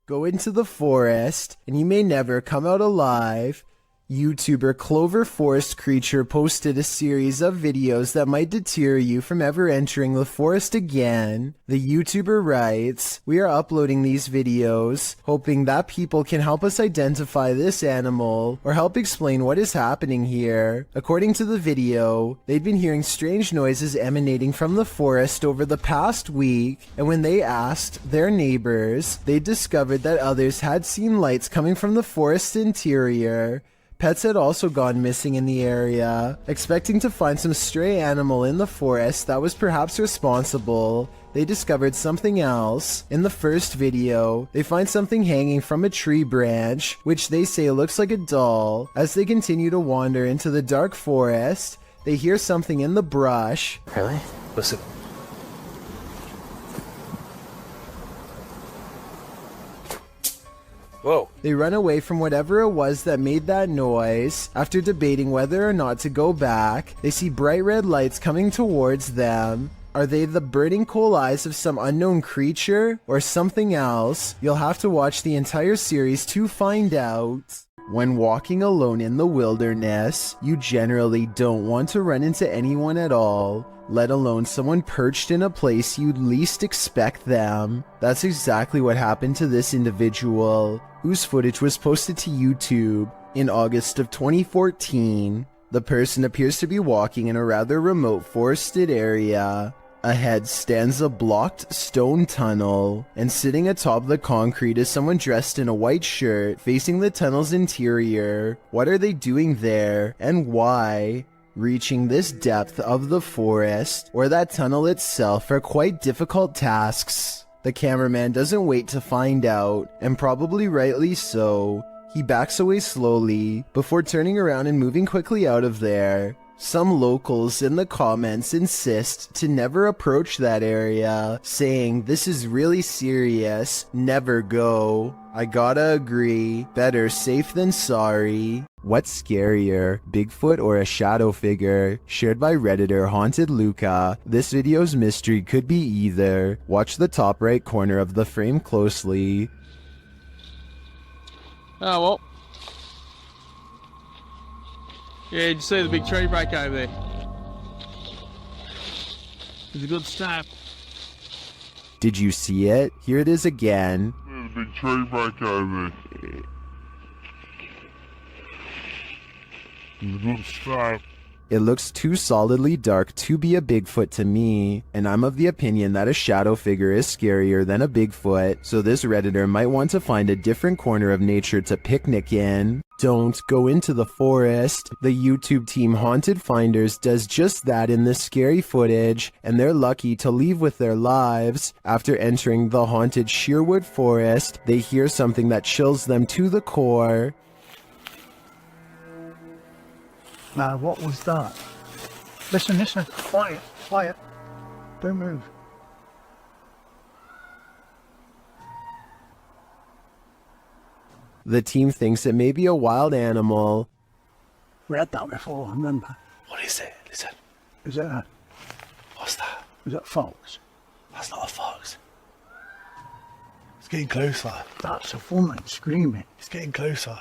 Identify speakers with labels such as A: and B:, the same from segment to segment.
A: Go into the forest, and you may never come out alive. YouTuber Clover Forest Creature posted a series of videos that might deter you from ever entering the forest again. The YouTuber writes, "We are uploading these videos, hoping that people can help us identify this animal or help explain what is happening here." According to the video, they'd been hearing strange noises emanating from the forest over the past week, and when they asked their neighbors, they discovered that others had seen lights coming from the forest interior. Pets had also gone missing in the area. Expecting to find some stray animal in the forest that was perhaps responsible, they discovered something else. In the first video, they find something hanging from a tree branch, which they say looks like a doll. As they continue to wander into the dark forest, they hear something in the brush.
B: Really? Listen. Whoa.
A: They run away from whatever it was that made that noise. After debating whether or not to go back, they see bright red lights coming towards them. Are they the burning coal eyes of some unknown creature or something else? You'll have to watch the entire series to find out. When walking alone in the wilderness, you generally don't want to run into anyone at all, let alone someone perched in a place you'd least expect them. That's exactly what happened to this individual, whose footage was posted to YouTube in August of 2014. The person appears to be walking in a rather remote forested area. Ahead stands a blocked stone tunnel, and sitting atop the concrete is someone dressed in a white shirt facing the tunnel's interior. What are they doing there, and why? Reaching this depth of the forest, or that tunnel itself, are quite difficult tasks. The cameraman doesn't wait to find out, and probably rightly so. He backs away slowly, before turning around and moving quickly out of there. Some locals in the comments insist to never approach that area, saying this is really serious, never go. I gotta agree, better safe than sorry. What's scarier, Bigfoot or a shadow figure? Shared by Redditor Haunted Luca. This video's mystery could be either. Watch the top right corner of the frame closely.
C: Oh, well. Yeah, did you see the big tree break over there? It's a good start.
A: Did you see it? Here it is again.
D: There's a big tree break over there. It's a good start.
A: It looks too solidly dark to be a Bigfoot to me, and I'm of the opinion that a shadow figure is scarier than a Bigfoot, so this Redditor might want to find a different corner of nature to picnic in. Don't go into the forest. The YouTube team Haunted Finders does just that in this scary footage, and they're lucky to leave with their lives. After entering the haunted Sherwood forest, they hear something that chills them to the core.
E: Now, what was that? Listen, listen. Quiet, quiet. Don't move.
A: The team thinks it may be a wild animal.
E: We had that before, remember?
B: What is it? Listen.
E: Is that
B: What's that?
E: is that fox?
B: That's not a fox. It's getting closer.
E: That's a woman screaming.
B: It's getting closer.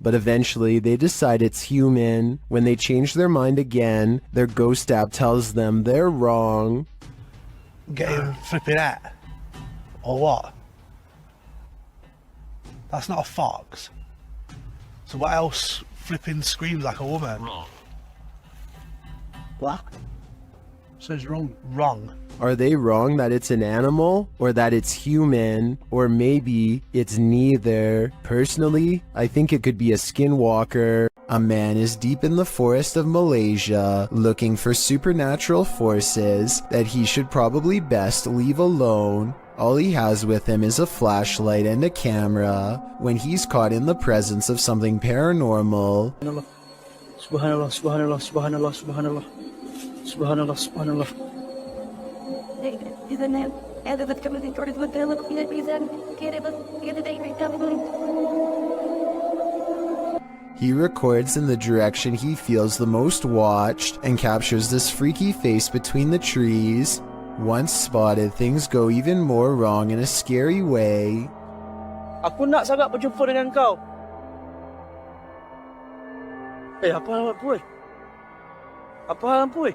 A: But eventually they decide it's human. When they change their mind again, their ghost app tells them they're wrong.
B: Get him flipping out. Or what? That's not a fox. So what else flipping screams like a woman?
E: Black? Says wrong.
B: Wrong.
A: Are they wrong that it's an animal, or that it's human, or maybe it's neither? Personally, I think it could be a skinwalker. A man is deep in the forest of Malaysia, looking for supernatural forces that he should probably best leave alone. All he has with him is a flashlight and a camera. When he's caught in the presence of something paranormal,
E: Subhanallah, subhanallah, subhanallah, subhanallah. Subhanallah, subhanallah.
A: he records in the direction he feels the most watched and captures this freaky face between the trees. Once spotted, things go even more wrong in a scary way.
F: Aku nak sangat berjumpa dengan kau. Apa hal Puy? Apa hal Puy?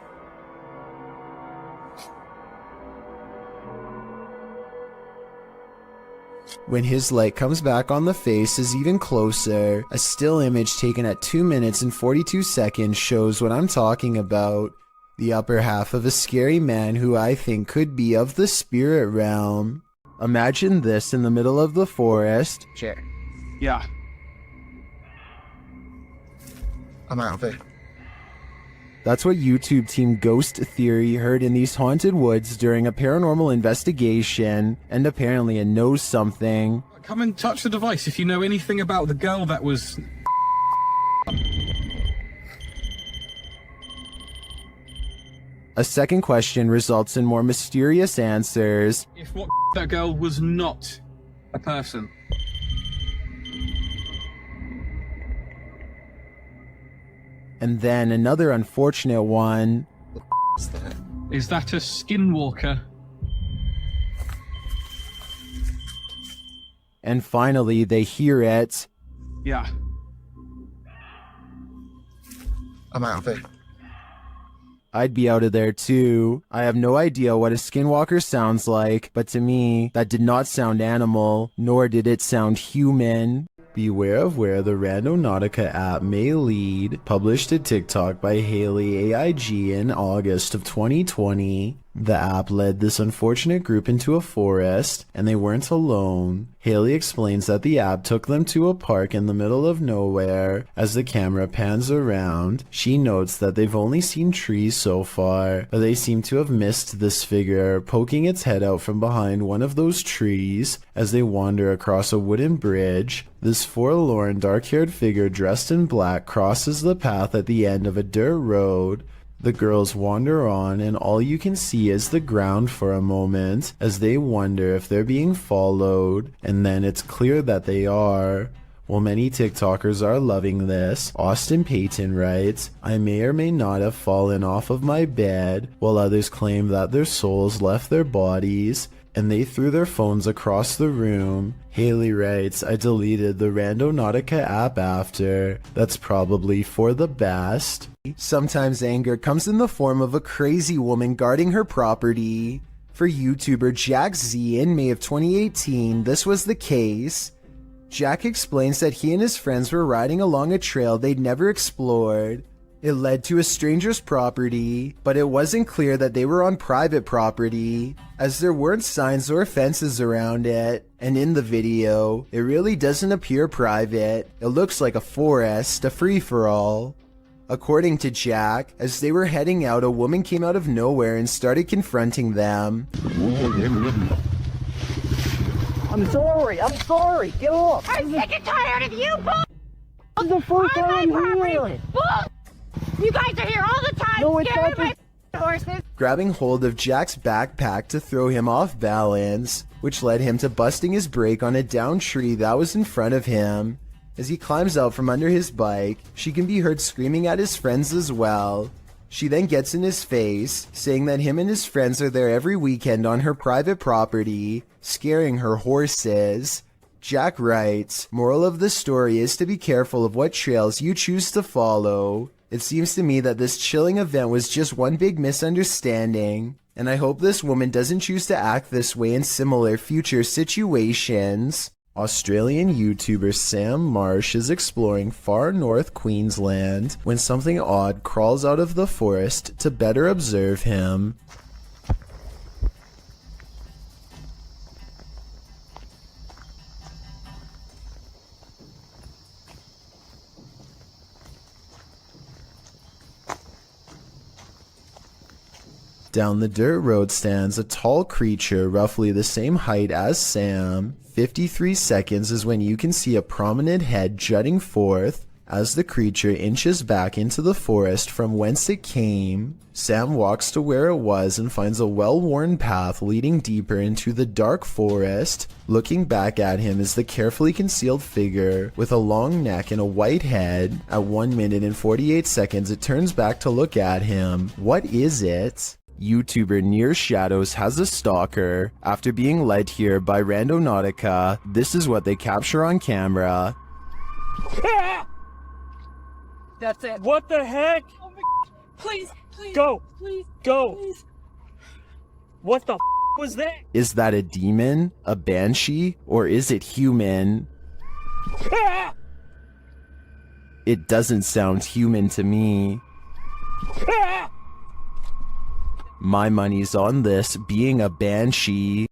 A: When his light comes back on the face is even closer. A still image taken at 2 minutes and 42 seconds shows what I'm talking about. The upper half of a scary man who I think could be of the spirit realm. Imagine this in the middle of the forest.
F: Sure.
C: Yeah.
B: I'm out of it.
A: That's what YouTube team Ghost Theory heard in these haunted woods during a paranormal investigation, and apparently it knows something.
G: Come and touch the device if you know anything about the girl that was...
A: A second question results in more mysterious answers.
G: If what that girl was not a person.
A: And then another unfortunate one.
G: Is that a skinwalker?
A: And finally, they hear it.
G: Yeah.
B: I'm out of it.
A: I'd be out of there too. I have no idea what a skinwalker sounds like, but to me, that did not sound animal, nor did it sound human. Beware of where the Randonautica app may lead. Published to TikTok by Haley AIG in August of 2020. The app led this unfortunate group into a forest, and they weren't alone. Haley explains that the app took them to a park in the middle of nowhere. As the camera pans around, she notes that they've only seen trees so far, but they seem to have missed this figure poking its head out from behind one of those trees. As they wander across a wooden bridge, this forlorn dark-haired figure dressed in black crosses the path at the end of a dirt road. The girls wander on, and all you can see is the ground for a moment as they wonder if they're being followed, and then it's clear that they are. While many TikTokers are loving this, Austin Payton writes, "I may or may not have fallen off of my bed," while others claim that their souls left their bodies and they threw their phones across the room. Haley writes, "I deleted the Randonautica app after. That's probably for the best." Sometimes anger comes in the form of a crazy woman guarding her property. For YouTuber Jack Z in May of 2018, this was the case. Jack explains that he and his friends were riding along a trail they'd never explored. It led to a stranger's property, but it wasn't clear that they were on private property, as there weren't signs or fences around it. And in the video, it really doesn't appear private. It looks like a forest, a free-for-all. According to Jack, as they were heading out, a woman came out of nowhere and started confronting them.
F: I'm sorry. Get off.
H: I'm sick and tired of you, bull.
F: It's the first time here.
H: Bull. You guys are here all the time,
F: No, it's
H: scaring
F: not
H: my horses.
A: Grabbing hold of Jack's backpack to throw him off balance, which led him to busting his brake on a downed tree that was in front of him. As he climbs out from under his bike, she can be heard screaming at his friends as well. She then gets in his face, saying that him and his friends are there every weekend on her private property, scaring her horses. Jack writes, "Moral of the story is to be careful of what trails you choose to follow. It seems to me that this chilling event was just one big misunderstanding, and I hope this woman doesn't choose to act this way in similar future situations." Australian YouTuber Sam Marsh is exploring far north Queensland when something odd crawls out of the forest to better observe him. Down the dirt road stands a tall creature roughly the same height as Sam. 53 seconds is when you can see a prominent head jutting forth as the creature inches back into the forest from whence it came. Sam walks to where it was and finds a well-worn path leading deeper into the dark forest. Looking back at him is the carefully concealed figure with a long neck and a white head. At 1 minute and 48 seconds, it turns back to look at him. What is it? YouTuber Near Shadows has a stalker. After being led here by Randonautica, this is what they capture on camera.
F: That's it. What the heck?
H: Oh my, please, please.
F: Go.
H: Please.
F: Go.
H: Please.
F: What the was that?
A: Is that a demon, a banshee, or is it human? It doesn't sound human to me. My money's on this being a banshee.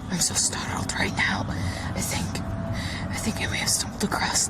I: I'm so startled right now. I think I may have stumbled across.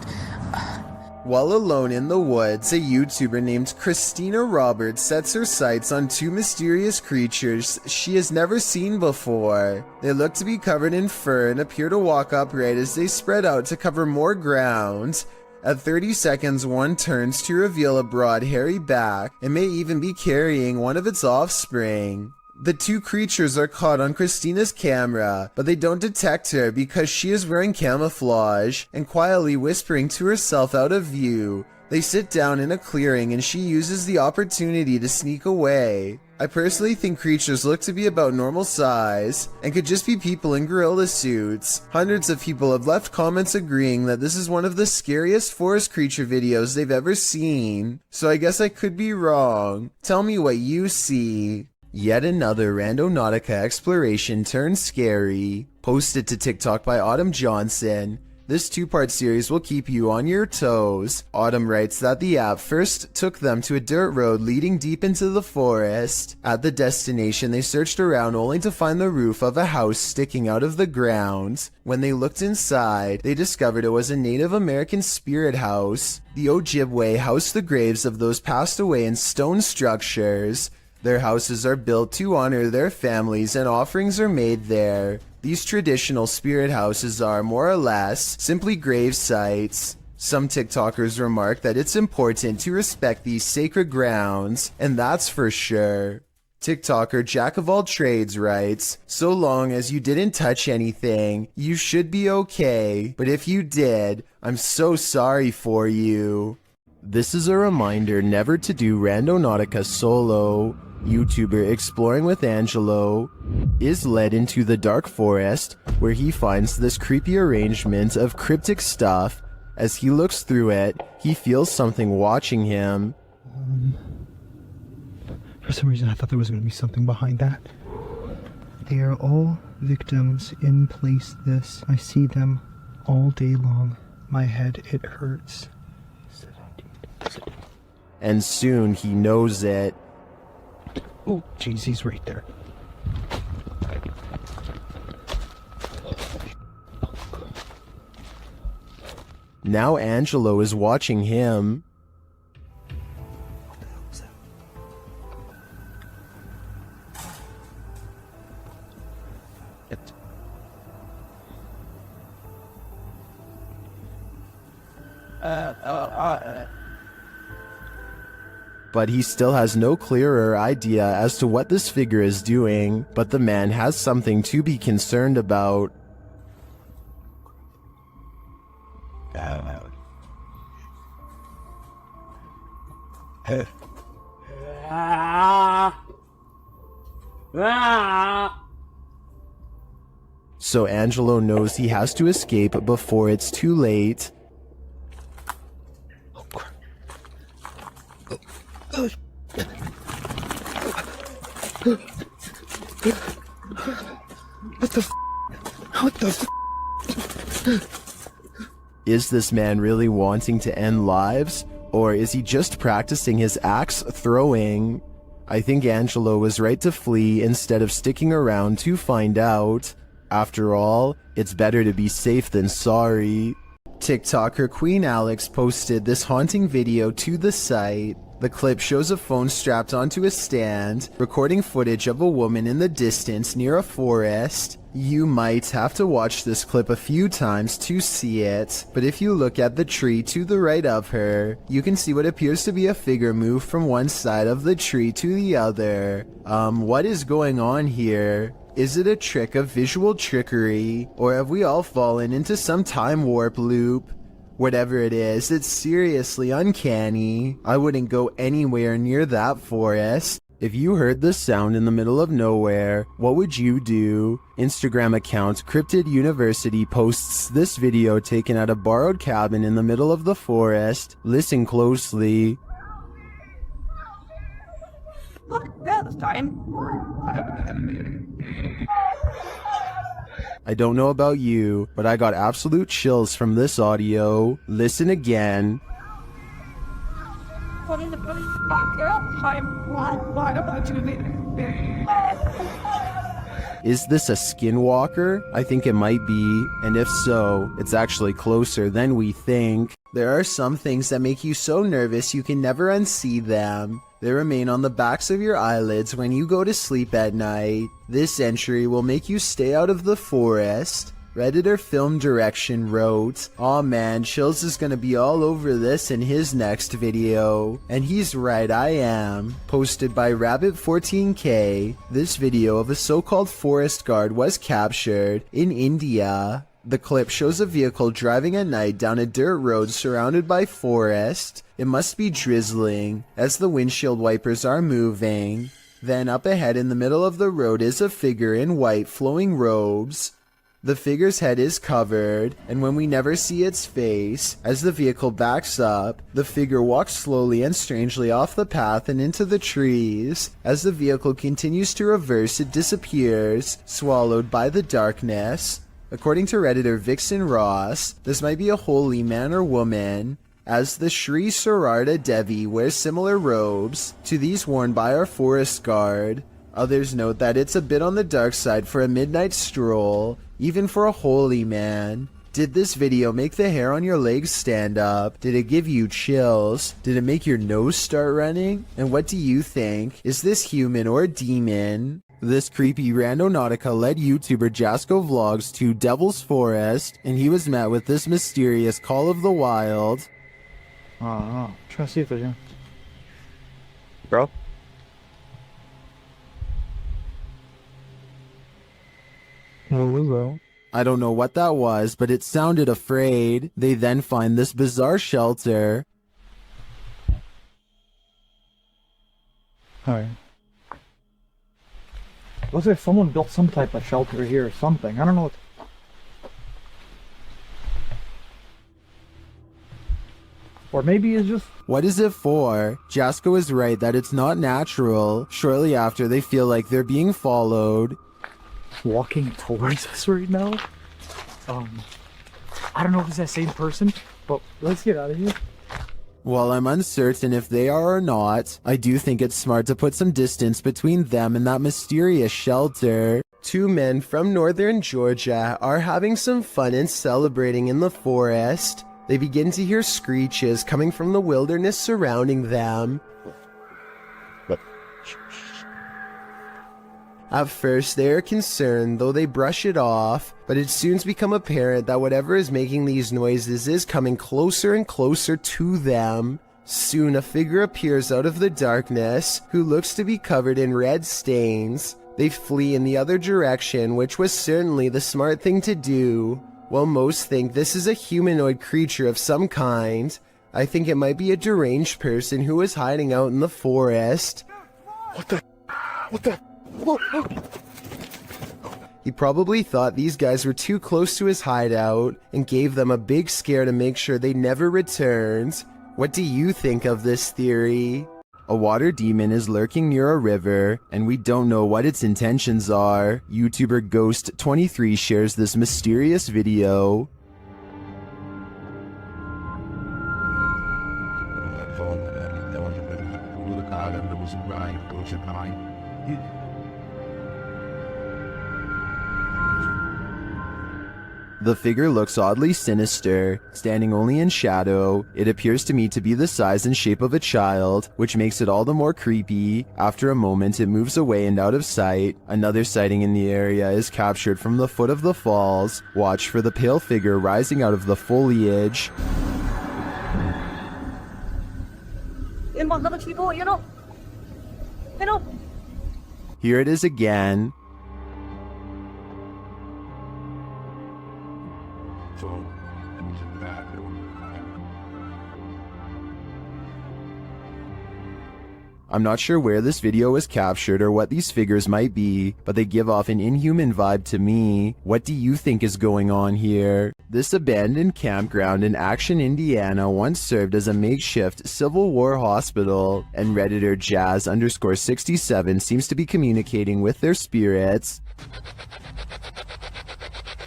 A: While alone in the woods, a YouTuber named Christina Roberts sets her sights on two mysterious creatures she has never seen before. They look to be covered in fur and appear to walk upright as they spread out to cover more ground. At 30 seconds, one turns to reveal a broad, hairy back and may even be carrying one of its offspring. The two creatures are caught on Christina's camera, but they don't detect her because she is wearing camouflage and quietly whispering to herself out of view. They sit down in a clearing and she uses the opportunity to sneak away. I personally think creatures look to be about normal size and could just be people in gorilla suits. Hundreds of people have left comments agreeing that this is one of the scariest forest creature videos they've ever seen. So I guess I could be wrong. Tell me what you see. Yet another Randonautica exploration turned scary. Posted to TikTok by Autumn Johnson. This two-part series will keep you on your toes. Autumn writes that the app first took them to a dirt road leading deep into the forest. At the destination, they searched around only to find the roof of a house sticking out of the ground. When they looked inside, they discovered it was a Native American spirit house. The Ojibwe housed the graves of those passed away in stone structures. Their houses are built to honor their families and offerings are made there. These traditional spirit houses are, more or less, simply grave sites. Some TikTokers remark that it's important to respect these sacred grounds, and that's for sure. TikToker Jack of All Trades writes, "So long as you didn't touch anything, you should be okay, but if you did, I'm so sorry for you." This is a reminder never to do Randonautica solo. YouTuber Exploring with Angelo is led into the dark forest where he finds this creepy arrangement of cryptic stuff. As he looks through it, he feels something watching him.
E: For some reason I thought there was going to be something behind that. They are all victims in place this. I see them all day long. My head, it hurts.
A: And soon he knows it.
E: Oh, jeez, he's right there.
A: Now Angelo is watching him.
E: What the hell was that?
A: But he still has no clearer idea as to what this figure is doing, but the man has something to be concerned about. So Angelo knows he has to escape before it's too late.
E: What the
A: Is this man really wanting to end lives? Or is he just practicing his axe throwing? I think Angelo was right to flee instead of sticking around to find out. After all, it's better to be safe than sorry. TikToker Queen Alex posted this haunting video to the site. The clip shows a phone strapped onto a stand, recording footage of a woman in the distance near a forest. You might have to watch this clip a few times to see it, but if you look at the tree to the right of her, you can see what appears to be a figure move from one side of the tree to the other. What is going on here? Is it a trick of visual trickery, or have we all fallen into some time warp loop? Whatever it is, it's seriously uncanny. I wouldn't go anywhere near that forest. If you heard this sound in the middle of nowhere, what would you do? Instagram account Cryptid University posts this video taken at a borrowed cabin in the middle of the forest. Listen closely.
H: Look, yeah, this time.
A: I don't know about you, but I got absolute chills from this audio. Listen again.
H: What is it? What is it? Time. Why am I doing it?
A: Is this a skinwalker? I think it might be, and if so, it's actually closer than we think. There are some things that make you so nervous you can never unsee them. They remain on the backs of your eyelids when you go to sleep at night. This entry will make you stay out of the forest. Redditor Film Direction wrote, "Aw man, Chills is gonna be all over this in his next video." And he's right, I am. Posted by Rabbit14k, this video of a so-called forest guard was captured in India. The clip shows a vehicle driving at night down a dirt road surrounded by forest. It must be drizzling, as the windshield wipers are moving. Then up ahead in the middle of the road is a figure in white flowing robes. The figure's head is covered, and when we never see its face, as the vehicle backs up, the figure walks slowly and strangely off the path and into the trees. As the vehicle continues to reverse, it disappears, swallowed by the darkness. According to Redditor Vixen Ross, this might be a holy man or woman, as the Sri Sararda Devi wears similar robes to these worn by our forest guard. Others note that it's a bit on the dark side for a midnight stroll, even for a holy man. Did this video make the hair on your legs stand up? Did it give you chills? Did it make your nose start running? And what do you think? Is this human or demon? This creepy Randonautica led YouTuber Jasko Vlogs to Devil's Forest, and he was met with this mysterious call of the wild.
E: Try to see if there's bro. Hello.
A: I don't know what that was, but it sounded afraid. They then find this bizarre shelter.
E: Alright. Looks like someone built some type of shelter here or something. I don't know what. Or maybe it's just...
A: What is it for? Jasko is right that it's not natural. Shortly after, they feel like they're being followed.
E: Walking towards us right now. I don't know if it's that same person, but let's get out of here.
A: While I'm uncertain if they are or not, I do think it's smart to put some distance between them and that mysterious shelter. Two men from northern Georgia are having some fun and celebrating in the forest. They begin to hear screeches coming from the wilderness surrounding them. At first, they are concerned, though they brush it off, but it soon becomes apparent that whatever is making these noises is coming closer and closer to them. Soon, a figure appears out of the darkness, who looks to be covered in red stains. They flee in the other direction, which was certainly the smart thing to do. While most think this is a humanoid creature of some kind, I think it might be a deranged person who is hiding out in the forest.
B: What the?
A: He probably thought these guys were too close to his hideout and gave them a big scare to make sure they never returned. What do you think of this theory? A water demon is lurking near a river, and we don't know what its intentions are. YouTuber Ghost23 shares this mysterious video. The figure looks oddly sinister, standing only in shadow. It appears to me to be the size and shape of a child, which makes it all the more creepy. After a moment, it moves away and out of sight. Another sighting in the area is captured from the foot of the falls. Watch for the pale figure rising out of the foliage. Here it is again. I'm not sure where this video was captured or what these figures might be, but they give off an inhuman vibe to me. What do you think is going on here? This abandoned campground in Action, Indiana once served as a makeshift Civil War hospital, and Redditor Jazz_67 seems to be communicating with their spirits.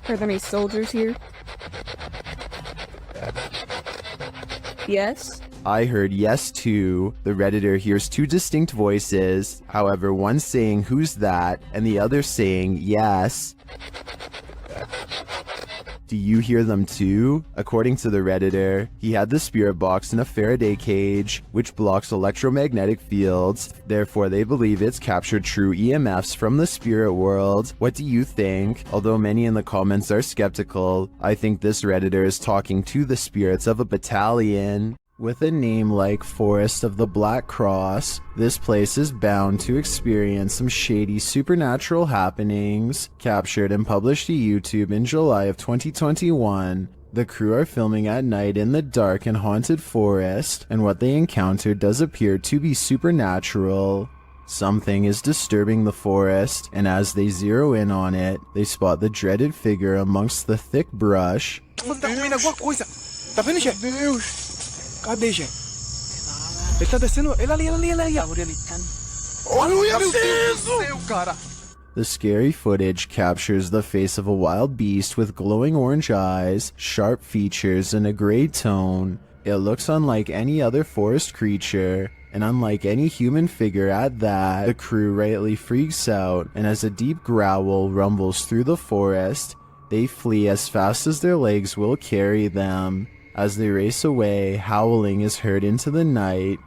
H: Are there any soldiers here? Yes?
A: I heard yes too. The Redditor hears two distinct voices, however one saying who's that and the other saying yes. Do you hear them too? According to the Redditor, he had the spirit box in a Faraday cage, which blocks electromagnetic fields. Therefore, they believe it's captured true EMFs from the spirit world. What do you think? Although many in the comments are skeptical, I think this Redditor is talking to the spirits of a battalion. With a name like Forest of the Black Cross, this place is bound to experience some shady supernatural happenings. Captured and published to YouTube in July of 2021, the crew are filming at night in the dark and haunted forest, and what they encounter does appear to be supernatural. Something is disturbing the forest, and as they zero in on it, they spot the dreaded figure amongst the thick brush.
F: Cadê, gente? Ele tá descendo. Ele ali. Olha isso, cara.
A: The scary footage captures the face of a wild beast with glowing orange eyes, sharp features, and a gray tone. It looks unlike any other forest creature, and unlike any human figure at that. The crew rightly freaks out, and as a deep growl rumbles through the forest, they flee as fast as their legs will carry them. As they race away, howling is heard into the night.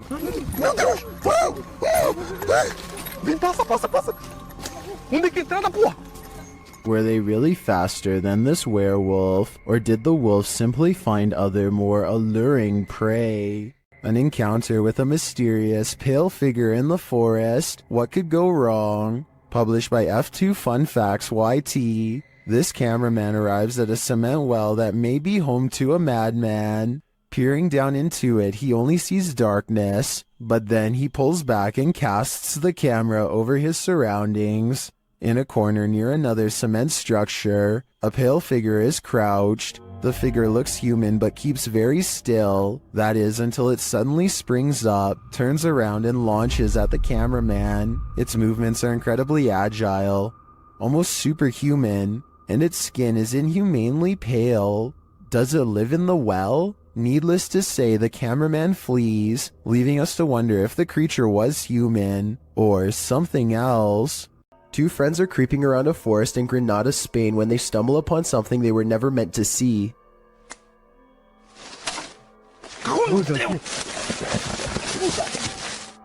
A: Were they really faster than this werewolf, or did the wolf simply find other more alluring prey? An encounter with a mysterious, pale figure in the forest. What could go wrong? Published by F2 Fun Facts YT. This cameraman arrives at a cement well that may be home to a madman. Peering down into it, he only sees darkness, but then he pulls back and casts the camera over his surroundings. In a corner near another cement structure, a pale figure is crouched. The figure looks human but keeps very still. That is until it suddenly springs up, turns around and launches at the cameraman. Its movements are incredibly agile, almost superhuman, and its skin is inhumanely pale. Does it live in the well? Needless to say, the cameraman flees, leaving us to wonder if the creature was human or something else. Two friends are creeping around a forest in Granada, Spain when they stumble upon something they were never meant to see.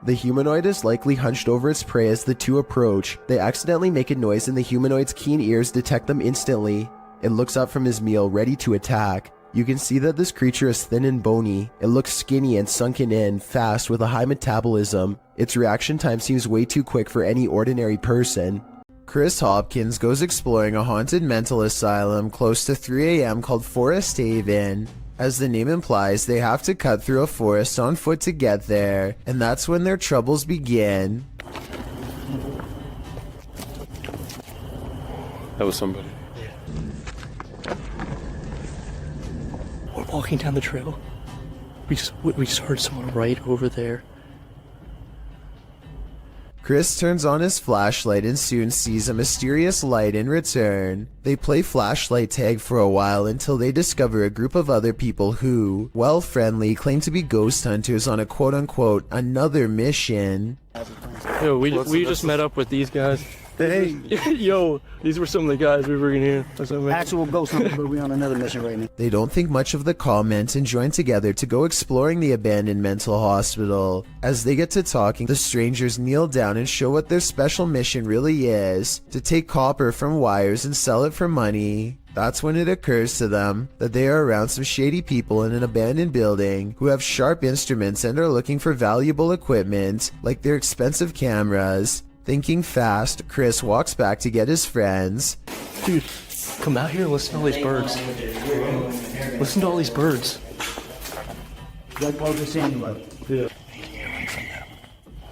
A: The humanoid is likely hunched over its prey as the two approach. They accidentally make a noise and the humanoid's keen ears detect them instantly. It looks up from his meal, ready to attack. You can see that this creature is thin and bony. It looks skinny and sunken in, fast, with a high metabolism. Its reaction time seems way too quick for any ordinary person. Chris Hopkins goes exploring a haunted mental asylum close to 3 a.m. called Forest Haven. As the name implies, they have to cut through a forest on foot to get there, and that's when their troubles begin.
F: That was somebody. We're walking down the trail. We just heard someone right over there.
A: Chris turns on his flashlight and soon sees a mysterious light in return. They play flashlight tag for a while until they discover a group of other people who, while friendly, claim to be ghost hunters on a quote-unquote another mission.
F: Yo, we just met up with these guys. Hey. Yo, these were some of the guys we were in here.
J: Actual ghost hunters, but we're on another mission right now.
A: They don't think much of the comment and join together to go exploring the abandoned mental hospital. As they get to talking, the strangers kneel down and show what their special mission really is: to take copper from wires and sell it for money. That's when it occurs to them that they are around some shady people in an abandoned building who have sharp instruments and are looking for valuable equipment, like their expensive cameras. Thinking fast, Chris walks back to get his friends.
F: Dude, come out here and listen to all these birds. Listen to all these birds.
J: Like what we're saying about.
F: Yeah.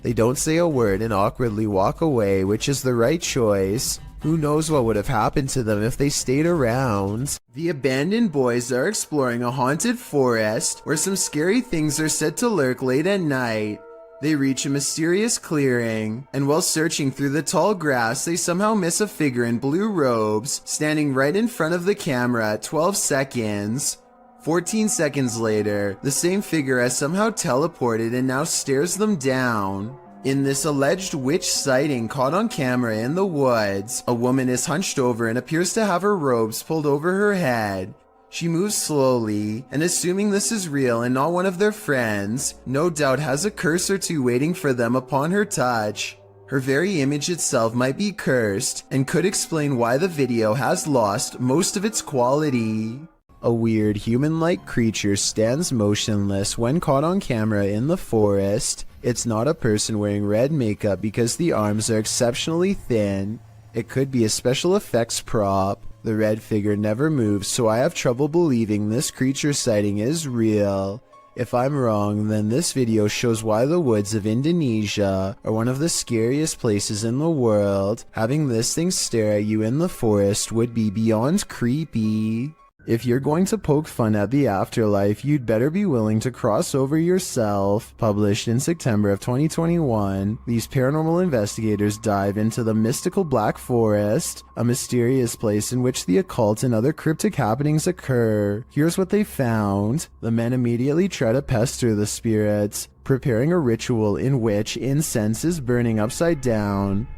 A: They don't say a word and awkwardly walk away, which is the right choice. Who knows what would have happened to them if they stayed around. The abandoned boys are exploring a haunted forest where some scary things are said to lurk late at night. They reach a mysterious clearing, and while searching through the tall grass, they somehow miss a figure in blue robes standing right in front of the camera at 12 seconds. 14 seconds later, the same figure has somehow teleported and now stares them down. In this alleged witch sighting caught on camera in the woods, a woman is hunched over and appears to have her robes pulled over her head. She moves slowly, and assuming this is real and not one of their friends, no doubt has a curse or two waiting for them upon her touch. Her very image itself might be cursed, and could explain why the video has lost most of its quality. A weird human-like creature stands motionless when caught on camera in the forest. It's not a person wearing red makeup because the arms are exceptionally thin. It could be a special effects prop. The red figure never moves, so I have trouble believing this creature sighting is real. If I'm wrong, then this video shows why the woods of Indonesia are one of the scariest places in the world. Having this thing stare at you in the forest would be beyond creepy. If you're going to poke fun at the afterlife, you'd better be willing to cross over yourself. Published in September of 2021, these paranormal investigators dive into the mystical Black Forest, a mysterious place in which the occult and other cryptic happenings occur. Here's what they found. The men immediately try to pester the spirits, preparing a ritual in which incense is burning upside down.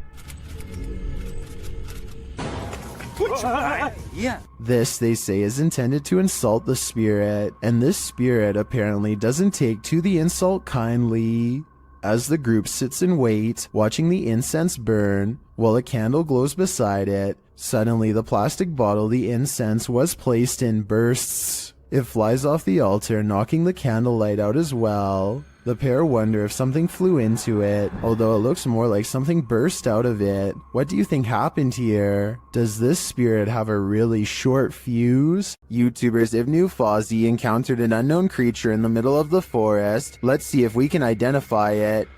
A: This, they say, is intended to insult the spirit, and this spirit apparently doesn't take to the insult kindly. As the group sits and waits, watching the incense burn, while a candle glows beside it, suddenly the plastic bottle the incense was placed in bursts. It flies off the altar, knocking the candlelight out as well. The pair wonder if something flew into it, although it looks more like something burst out of it. What do you think happened here? Does this spirit have a really short fuse? YouTubers Ibnu Fawzi encountered an unknown creature in the middle of the forest. Let's see if we can identify it.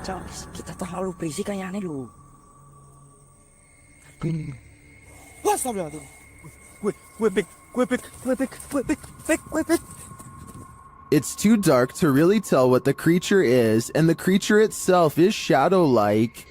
J: Kita terlalu berisik kayaknya lu.
A: It's too dark to really tell what the creature is, and the creature itself is shadow-like.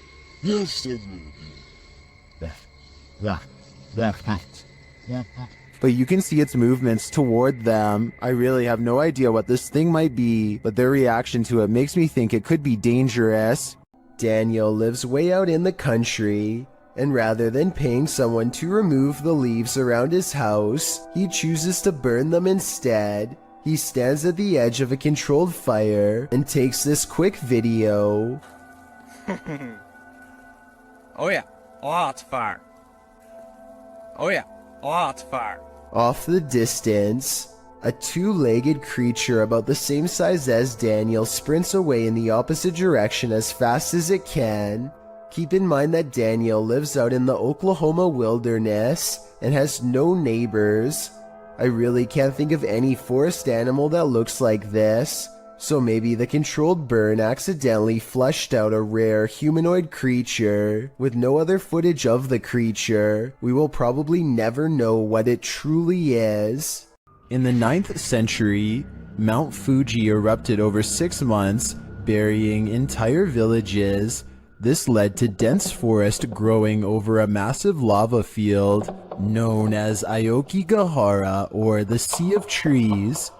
A: But you can see its movements toward them. I really have no idea what this thing might be, but their reaction to it makes me think it could be dangerous. Daniel lives way out in the country, and rather than paying someone to remove the leaves around his house, he chooses to burn them instead. He stands at the edge of a controlled fire and takes this quick video.
K: Oh yeah, lots of fire. Oh yeah, lots of fire.
A: Off the distance, a two-legged creature about the same size as Daniel sprints away in the opposite direction as fast as it can. Keep in mind that Daniel lives out in the Oklahoma wilderness and has no neighbors. I really can't think of any forest animal that looks like this, so maybe the controlled burn accidentally flushed out a rare humanoid creature. With no other footage of the creature, we will probably never know what it truly is. In the 9th century, Mount Fuji erupted over 6 months, burying entire villages. This led to dense forest growing over a massive lava field known as Aokigahara, or the Sea of Trees.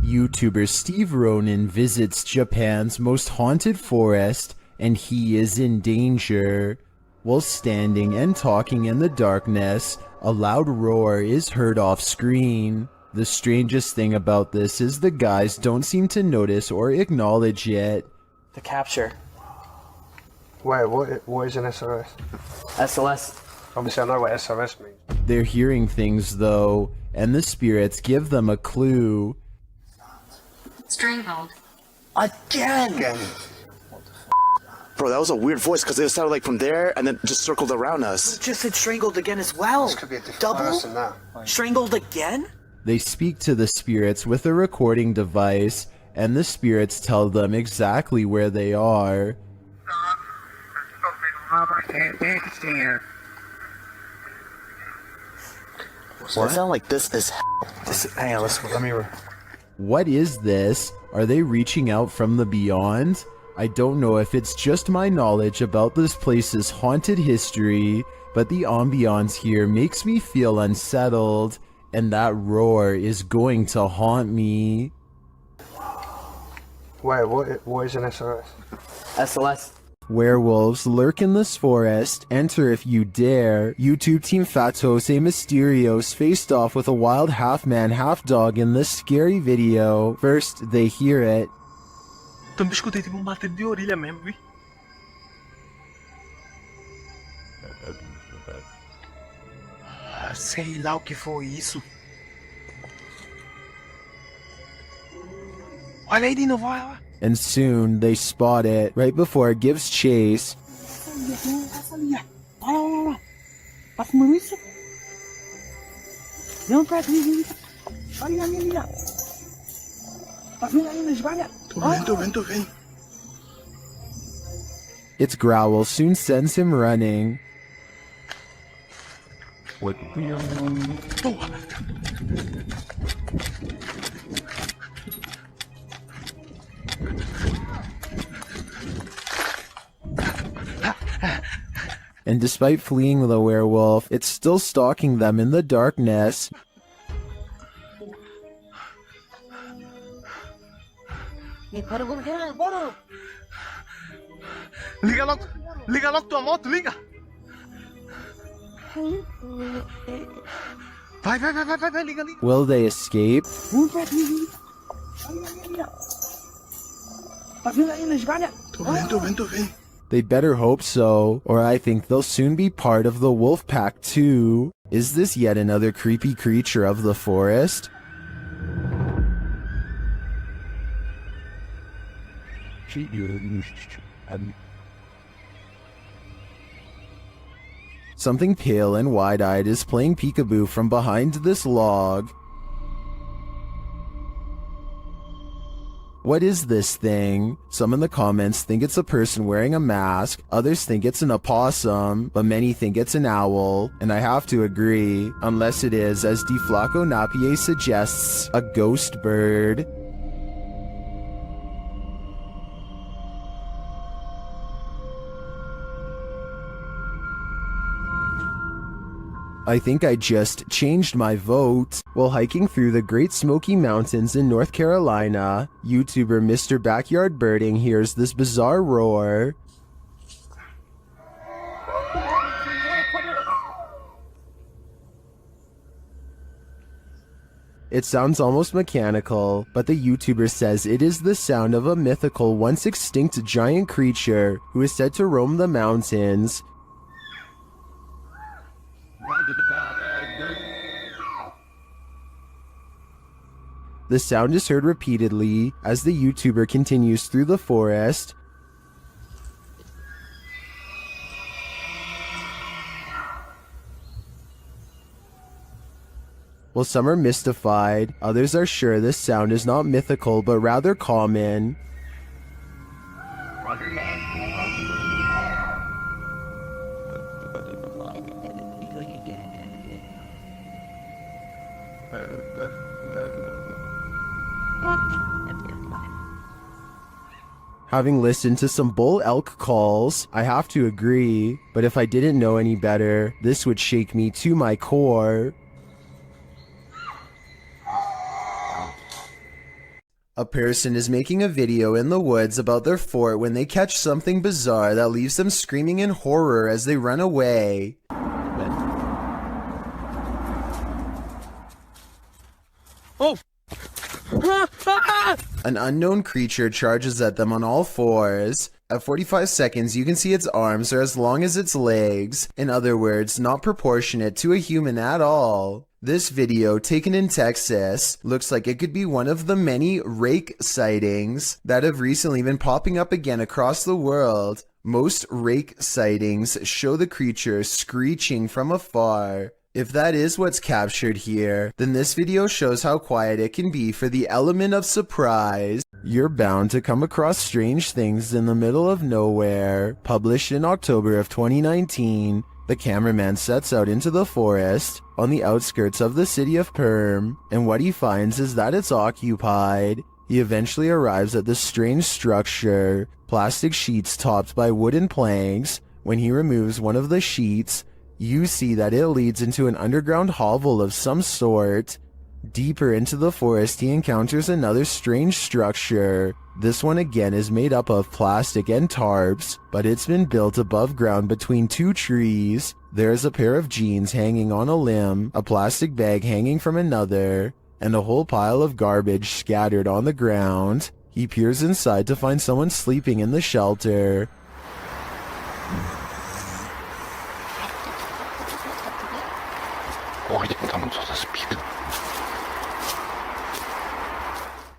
A: YouTuber Steve Ronan visits Japan's most haunted forest, and he is in danger. While standing and talking in the darkness, a loud roar is heard off screen. The strangest thing about this is the guys don't seem to notice or acknowledge it.
F: The capture.
L: Wait, what is an SOS?
F: SOS.
L: Obviously I know what SOS means.
A: They're hearing things though, and the spirits give them a clue.
I: Stranglehold.
J: Again!
M: Bro, that was a weird voice because it sounded like from there and then just circled around us.
J: Just said strangled again as well.
L: This could be a different
J: Double?
L: person now.
J: Strangled again?
A: They speak to the spirits with a recording device, and the spirits tell them exactly where they are.
M: Well, it sounds like this is
L: Hang on, let me.
A: What is this? Are they reaching out from the beyond? I don't know if it's just my knowledge about this place's haunted history, but the ambiance here makes me feel unsettled, and that roar is going to haunt me.
L: Wait, what is an SOS?
J: SOS.
A: Werewolves lurk in this forest. Enter if you dare. YouTube team Fatos e Mysterios faced off with a wild half-man, half-dog in this scary video. First, they hear it.
F: Também escutei tipo um bater de orelha mesmo, vi?
J: Sei lá o que foi isso.
F: Olha aí de novo, olha lá.
A: And soon, they spot it right before it gives chase.
F: Tô vendo.
A: Its growl soon sends him running.
D: What?
A: And despite fleeing the werewolf, it's still stalking them in the darkness.
F: Liga logo tua moto, liga! Vai, liga.
A: Will they escape?
F: Tô vendo.
A: They better hope so, or I think they'll soon be part of the wolf pack too. Is this yet another creepy creature of the forest? Something pale and wide-eyed is playing peekaboo from behind this log. What is this thing? Some in the comments think it's a person wearing a mask, others think it's an opossum, but many think it's an owl, and I have to agree, unless it is, as Deflaco Napier suggests, a ghost bird. I think I just changed my vote. While hiking through the Great Smoky Mountains in North Carolina, YouTuber Mr. Backyard Birding hears this bizarre roar. It sounds almost mechanical, but the YouTuber says it is the sound of a mythical, once extinct giant creature who is said to roam the mountains. The sound is heard repeatedly as the YouTuber continues through the forest. While some are mystified, others are sure this sound is not mythical but rather common. Having listened to some bull elk calls, I have to agree, but if I didn't know any better, this would shake me to my core. A person is making a video in the woods about their fort when they catch something bizarre that leaves them screaming in horror as they run away.
F: Oh!
A: An unknown creature charges at them on all fours. At 45 seconds, you can see its arms are as long as its legs. In other words, not proportionate to a human at all. This video, taken in Texas, looks like it could be one of the many rake sightings that have recently been popping up again across the world. Most rake sightings show the creature screeching from afar. If that is what's captured here, then this video shows how quiet it can be for the element of surprise. You're bound to come across strange things in the middle of nowhere. Published in October of 2019, the cameraman sets out into the forest on the outskirts of the city of Perm, and what he finds is that it's occupied. He eventually arrives at this strange structure, plastic sheets topped by wooden planks. When he removes one of the sheets, you see that it leads into an underground hovel of some sort. Deeper into the forest, he encounters another strange structure. This one again is made up of plastic and tarps, but it's been built above ground between two trees. There's a pair of jeans hanging on a limb, a plastic bag hanging from another, and a whole pile of garbage scattered on the ground. He peers inside to find someone sleeping in the shelter.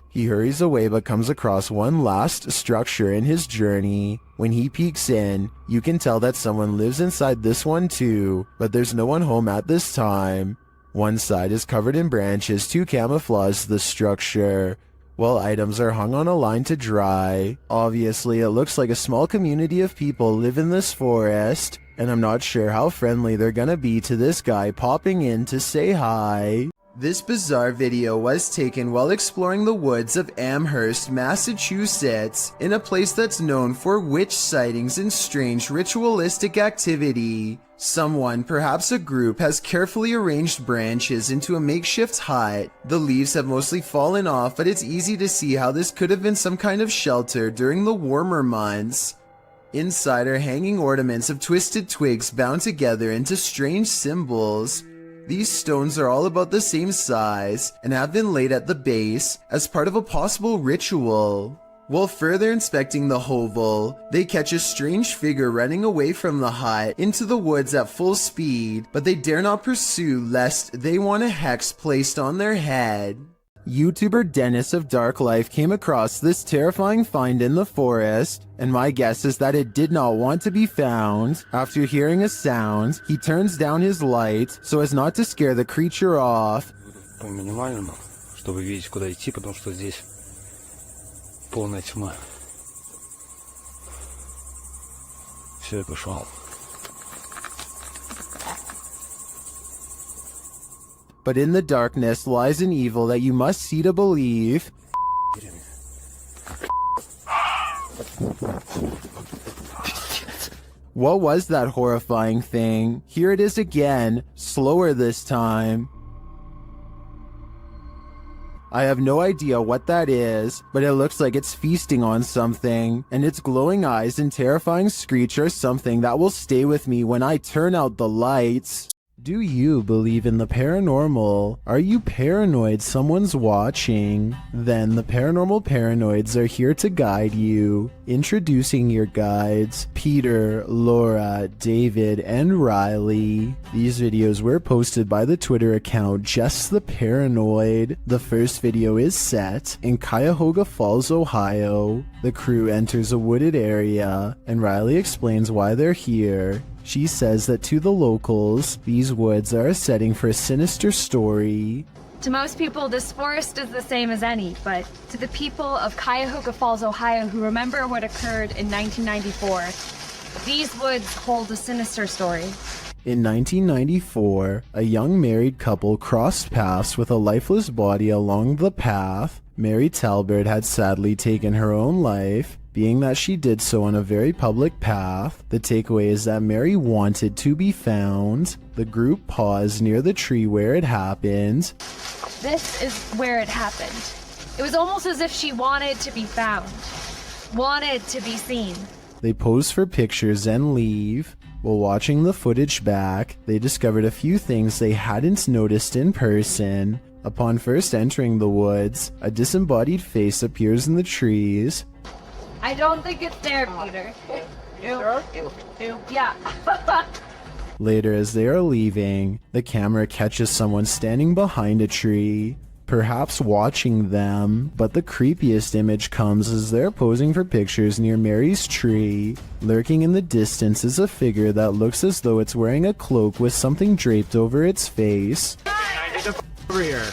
A: He hurries away but comes across one last structure in his journey. When he peeks in, you can tell that someone lives inside this one too, but there's no one home at this time. One side is covered in branches to camouflage the structure, while items are hung on a line to dry. Obviously, it looks like a small community of people live in this forest, and I'm not sure how friendly they're gonna be to this guy popping in to say hi. This bizarre video was taken while exploring the woods of Amherst, Massachusetts, in a place that's known for witch sightings and strange ritualistic activity. Someone, perhaps a group, has carefully arranged branches into a makeshift hut. The leaves have mostly fallen off, but it's easy to see how this could have been some kind of shelter during the warmer months. Inside are hanging ornaments of twisted twigs bound together into strange symbols. These stones are all about the same size and have been laid at the base as part of a possible ritual. While further inspecting the hovel, they catch a strange figure running away from the hut into the woods at full speed, but they dare not pursue lest they want a hex placed on their head. YouTuber Dennis of Dark Life came across this terrifying find in the forest, and my guess is that it did not want to be found. After hearing a sound, he turns down his light so as not to scare the creature off.
N: По минимальному, чтобы видеть, куда идти, потому что здесь полная тьма. Все, я пошел.
A: But in the darkness lies an evil that you must see to believe. What was that horrifying thing? Here it is again, slower this time. I have no idea what that is, but it looks like it's feasting on something, and its glowing eyes and terrifying screech are something that will stay with me when I turn out the lights. Do you believe in the paranormal? Are you paranoid someone's watching? Then the paranormal paranoids are here to guide you. Introducing your guides, Peter, Laura, David, and Riley. These videos were posted by the Twitter account Just the Paranoid. The first video is set in Cuyahoga Falls, Ohio. The crew enters a wooded area, and Riley explains why they're here. She says that to the locals, these woods are a setting for a sinister story.
H: To most people, this forest is the same as any, but to the people of Cuyahoga Falls, Ohio, who remember what occurred in 1994, these woods hold a sinister story.
A: In 1994, a young married couple crossed paths with a lifeless body along the path. Mary Talbert had sadly taken her own life, being that she did so on a very public path. The takeaway is that Mary wanted to be found. The group paused near the tree where it happened.
H: This is where it happened. It was almost as if she wanted to be found, wanted to be seen.
A: They pose for pictures and leave. While watching the footage back, they discovered a few things they hadn't noticed in person. Upon first entering the woods, a disembodied face appears in the trees.
H: I don't think it's there, Peter. Yeah.
A: Later, as they are leaving, the camera catches someone standing behind a tree. perhaps watching them, but the creepiest image comes as they're posing for pictures near Mary's tree. Lurking in the distance is a figure that looks as though it's wearing a cloak with something draped over its face.
C: Over here.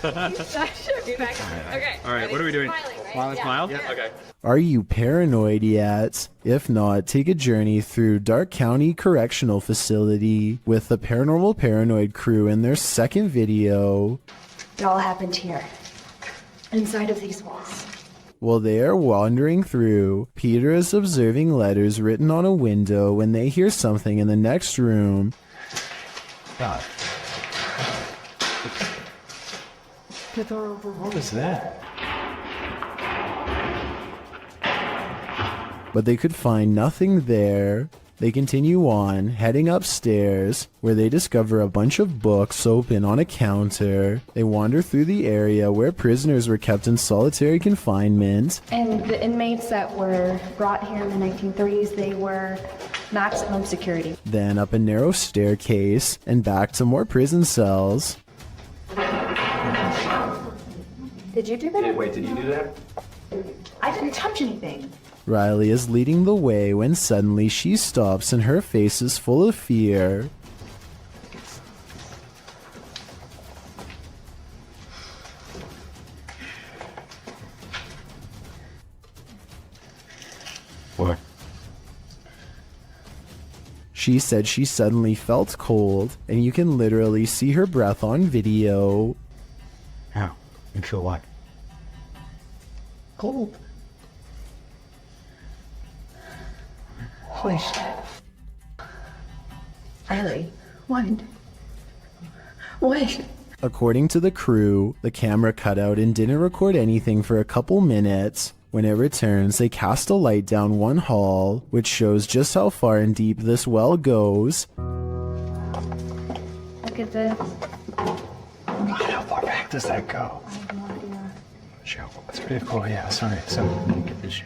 H: Okay.
C: Alright, what are we doing? Smile?
H: Yeah.
C: Okay.
A: Are you paranoid yet? If not, take a journey through Dark County Correctional Facility with the Paranormal Paranoid crew in their second video.
O: It all happened here, inside of these walls.
A: While they are wandering through, Peter is observing letters written on a window when they hear something in the next room.
P: God. What was that?
A: But they could find nothing there. They continue on, heading upstairs, where they discover a bunch of books open on a counter. They wander through the area where prisoners were kept in solitary confinement.
O: And the inmates that were brought here in the 1930s, they were maximum security.
A: Then up a narrow staircase, and back to more prison cells.
O: Did you do that?
P: Wait, did you do that?
O: I didn't touch anything.
A: Riley is leading the way when suddenly she stops and her face is full of fear.
P: What?
A: She said she suddenly felt cold, and you can literally see her breath on video.
P: How? You feel what?
O: Cold. Holy shit. Riley, what? What?
A: According to the crew, the camera cut out and didn't record anything for a couple minutes. When it returns, they cast a light down one hall, which shows just how far and deep this well goes.
O: Look at this.
P: God, how far back does that go?
O: I have no idea.
P: Sure, that's pretty cool. Yeah, sorry. So, get this.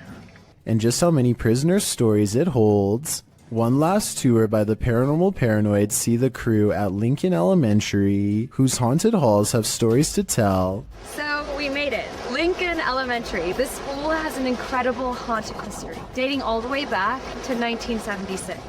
A: And just how many prisoners' stories it holds. One last tour by the Paranormal Paranoids see the crew at Lincoln Elementary, whose haunted halls have stories to tell.
H: So we made it. Lincoln Elementary. This school has an incredible haunted history, dating all the way back to 1976.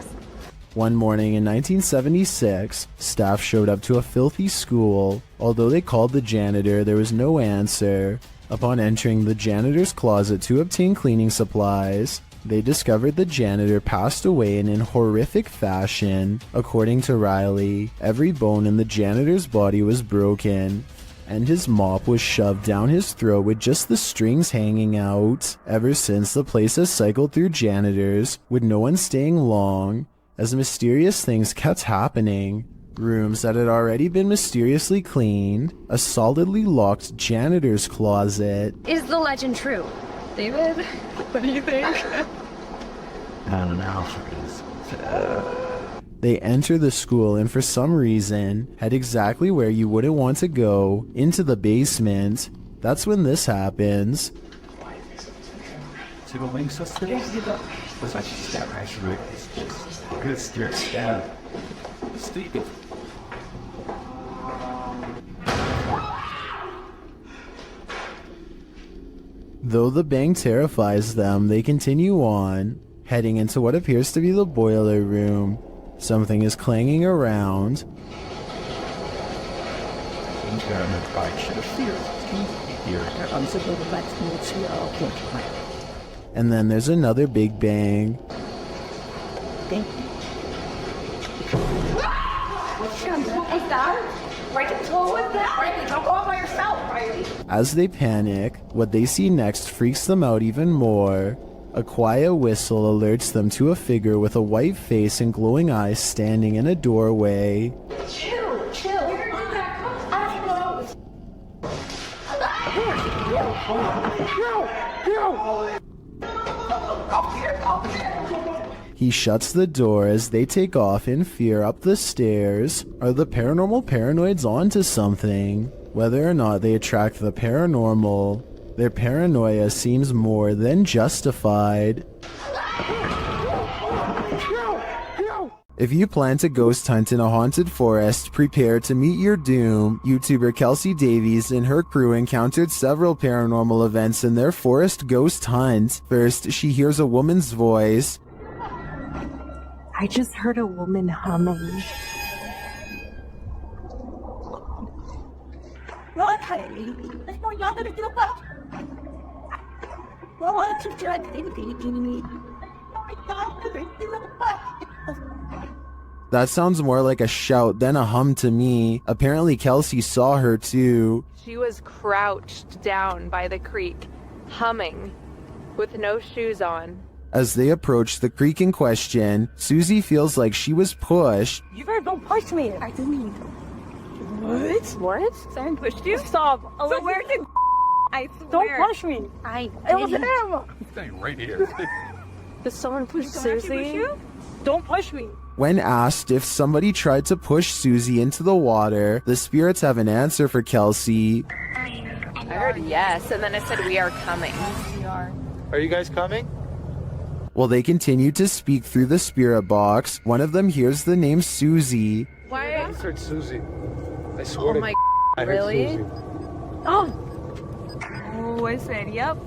A: One morning in 1976, staff showed up to a filthy school. Although they called the janitor, there was no answer. Upon entering the janitor's closet to obtain cleaning supplies, they discovered the janitor passed away in horrific fashion. According to Riley, every bone in the janitor's body was broken, and his mop was shoved down his throat with just the strings hanging out. Ever since, the place has cycled through janitors, with no one staying long, as mysterious things kept happening. Rooms that had already been mysteriously cleaned, a solidly locked janitor's closet.
H: Is the legend true? David, what do you think?
P: I don't know.
A: They enter the school and for some reason head exactly where you wouldn't want to go, into the basement. That's when this happens. Though the bang terrifies them, they continue on, heading into what appears to be the boiler room. Something is clanging around. And then there's another big bang. As they panic, what they see next freaks them out even more. A quiet whistle alerts them to a figure with a white face and glowing eyes standing in a doorway.
O: Chill.
A: He shuts the door as they take off in fear up the stairs. Are the paranormal paranoids onto something? Whether or not they attract the paranormal, their paranoia seems more than justified. If you plan to ghost hunt in a haunted forest, prepare to meet your doom. YouTuber Kelsey Davies and her crew encountered several paranormal events in their forest ghost hunt. First, she hears a woman's voice.
Q: I just heard a woman humming.
A: That sounds more like a shout than a hum to me. Apparently Kelsey saw her too.
R: She was crouched down by the creek, humming, with no shoes on.
A: As they approach the creek in question, Susie feels like she was pushed.
Q: You better don't push me. I didn't. What?
R: What?
Q: Someone pushed you? Stop. So where did I swear. Don't push me. It was him.
G: He's staying right here.
R: Did someone push Susie?
Q: Push you? Don't push me.
A: When asked if somebody tried to push Susie into the water, the spirits have an answer for Kelsey.
R: I heard yes, and then it said we are coming.
Q: We are.
L: Are you guys coming?
A: While they continue to speak through the spirit box, one of them hears the name Susie.
R: Why?
L: I heard Susie. I swear
R: Oh
L: to
R: my
L: I heard
R: really?
L: Susie.
Q: Oh, I said, yep.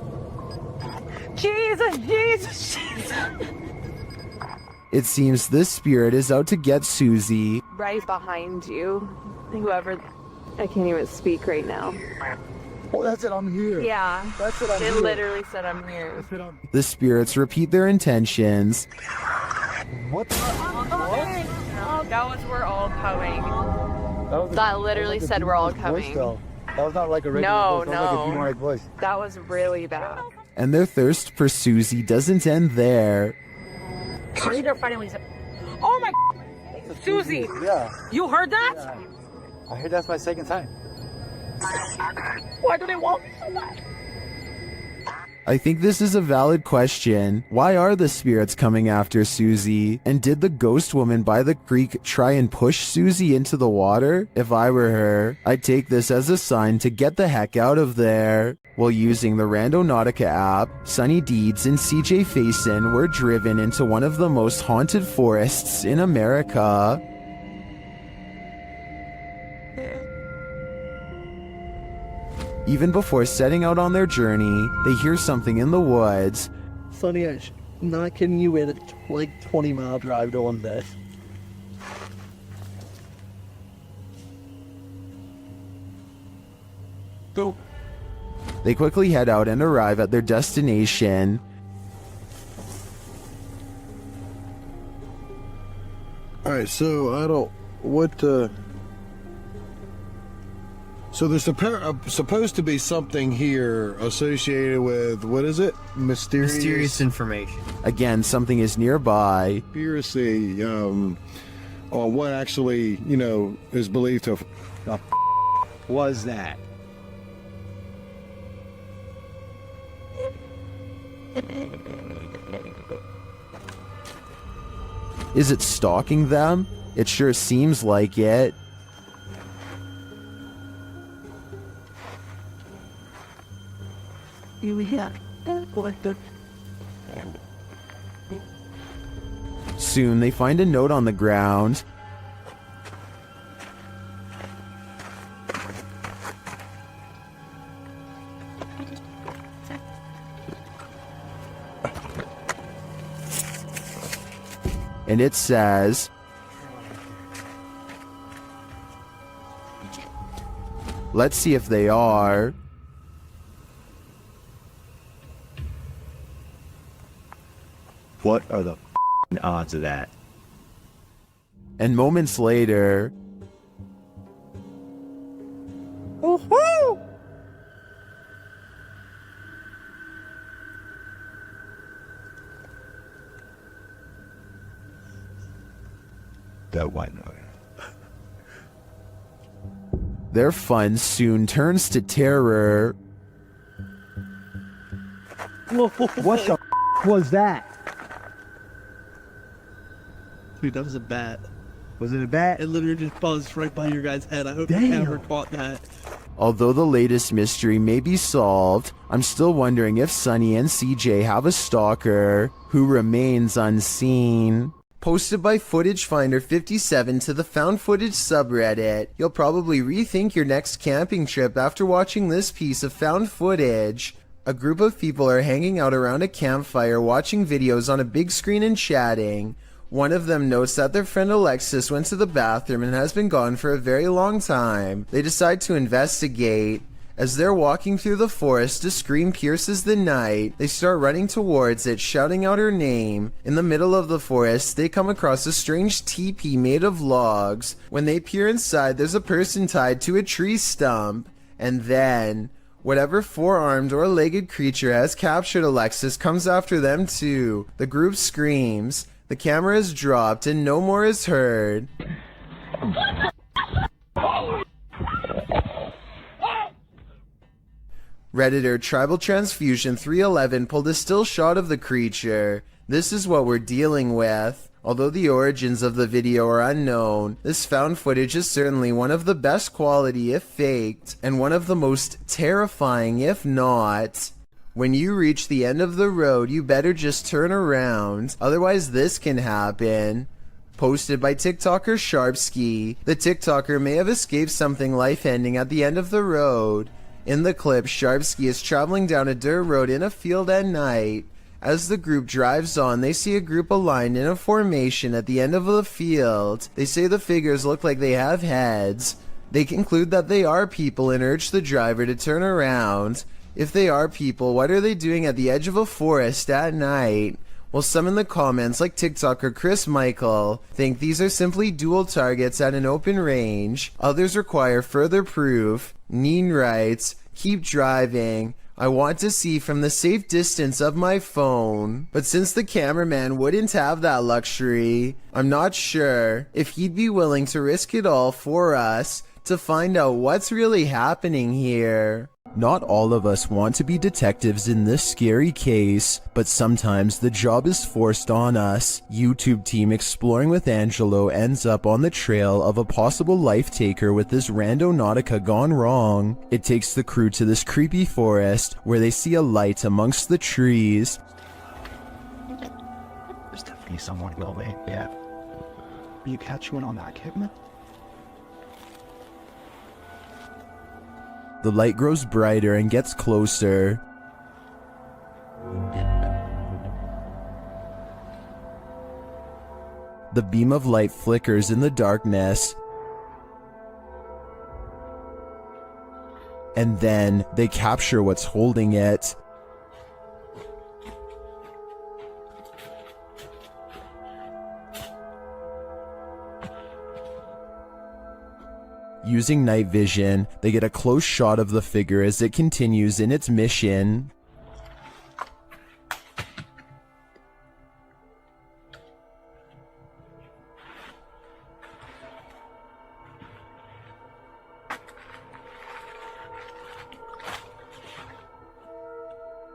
Q: Jesus.
A: It seems this spirit is out to get Susie.
R: Right behind you. Whoever. I can't even speak right now.
L: Oh, that's it. I'm here.
R: Yeah.
L: That's it. I'm
R: It
L: here.
R: literally said I'm here.
A: The spirits repeat their intentions.
L: What?
R: That was we're all coming.
L: That
R: That literally said we're all coming.
L: That was not like a regular
R: No,
L: voice. That was like a
R: no.
L: demonic voice.
R: That was really bad.
A: And their thirst for Susie doesn't end there.
Q: They're fighting when he said, oh my Susie.
L: Yeah.
Q: You heard that?
L: Yeah. I heard that's my second time.
Q: Why do they want me so bad?
A: I think this is a valid question. Why are the spirits coming after Susie? And did the ghost woman by the creek try and push Susie into the water? If I were her, I'd take this as a sign to get the heck out of there. While using the Randonautica app, Sunny Deeds and CJ Faison were driven into one of the most haunted forests in America. Even before setting out on their journey, they hear something in the woods.
F: Sonny, I'm not kidding you, in a 20-mile drive to one day.
G: Go.
A: They quickly head out and arrive at their destination.
S: Alright, so so there's supposed to be something here associated with, what is it? Mysterious
J: information.
A: Again, something is nearby.
S: Conspiracy on what actually, is believed to have...
J: Was that?
A: Is it stalking them? It sure seems like it. Soon they find a note on the ground. And it says, let's see if they are.
J: What are the odds of that?
A: And moments later,
Q: Woohoo!
J: That white noise.
A: their fun soon turns to terror.
F: What the was that? Dude, that was a bat.
L: Was it a bat?
F: It literally just buzzed right by your guy's head. I hope you
L: Damn.
F: never caught that.
A: Although the latest mystery may be solved, I'm still wondering if Sunny and CJ have a stalker who remains unseen. Posted by Footage Finder 57 to the Found Footage subreddit. You'll probably rethink your next camping trip after watching this piece of found footage. A group of people are hanging out around a campfire watching videos on a big screen and chatting. One of them notes that their friend Alexis went to the bathroom and has been gone for a very long time. They decide to investigate. As they're walking through the forest, a scream pierces the night. They start running towards it, shouting out her name. In the middle of the forest, they come across a strange teepee made of logs. When they peer inside, there's a person tied to a tree stump. And then, whatever four-armed or legged creature has captured Alexis comes after them too. The group screams. The camera is dropped and no more is heard. Redditor Tribal Transfusion 311 pulled a still shot of the creature. This is what we're dealing with. Although the origins of the video are unknown, this found footage is certainly one of the best quality if faked, and one of the most terrifying if not. When you reach the end of the road, you better just turn around, otherwise this can happen. Posted by TikToker Sharpski. The TikToker may have escaped something life-ending at the end of the road. In the clip, Sharpski is traveling down a dirt road in a field at night. As the group drives on, they see a group aligned in a formation at the end of the field. They say the figures look like they have heads. They conclude that they are people and urge the driver to turn around. If they are people, what are they doing at the edge of a forest at night? Well, some in the comments, like TikToker Chris Michael, think these are simply dual targets at an open range. Others require further proof. Neen writes, "Keep driving. I want to see from the safe distance of my phone." But since the cameraman wouldn't have that luxury, I'm not sure if he'd be willing to risk it all for us to find out what's really happening here. Not all of us want to be detectives in this scary case, but sometimes the job is forced on us. YouTube team Exploring with Angelo ends up on the trail of a possible life taker with this Randonautica gone wrong. It takes the crew to this creepy forest where they see a light amongst the trees.
E: There's definitely someone going, yeah. Will you catch one on that, Kidman?
A: The light grows brighter and gets closer. The beam of light flickers in the darkness. And then they capture what's holding it. Using night vision, they get a close shot of the figure as it continues in its mission.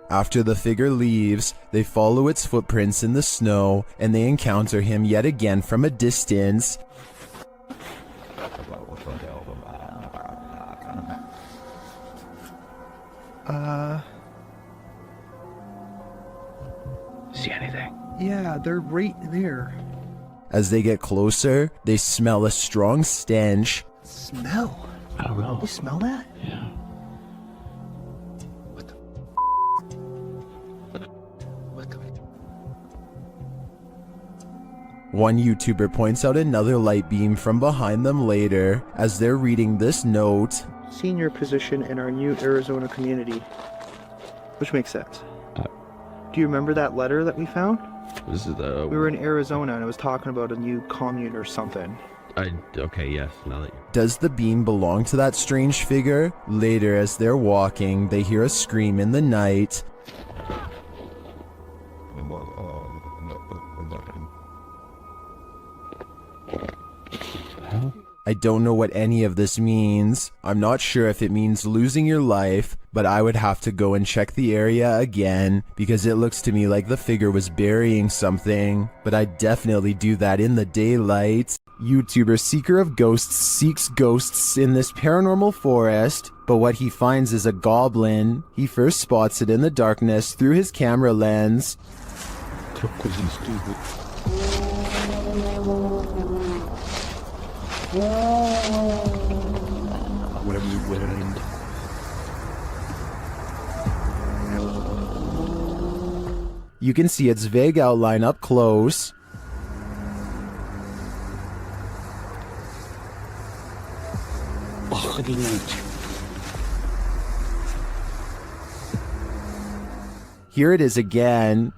A: After the figure leaves, they follow its footprints in the snow, and they encounter him yet again from a distance.
E: See anything? Yeah, they're right there.
A: As they get closer, they smell a strong stench.
E: Smell?
N: I don't know.
E: You smell that?
N: Yeah.
A: One YouTuber points out another light beam from behind them later as they're reading this note.
E: Senior position in our new Arizona community. Which makes sense. Do you remember that letter that we found?
T: This is the...
E: We were in Arizona and it was talking about a new commune or something.
T: Okay, yes, now that
A: Does the beam belong to that strange figure? Later, as they're walking, they hear a scream in the night. I don't know what any of this means. I'm not sure if it means losing your life, but I would have to go and check the area again because it looks to me like the figure was burying something, but I'd definitely do that in the daylight. YouTuber Seeker of Ghosts seeks ghosts in this paranormal forest, but what he finds is a goblin. He first spots it in the darkness through his camera lens.
T: stupid.
F: Whatever you wind.
A: You can see its vague outline up close. Here it is again.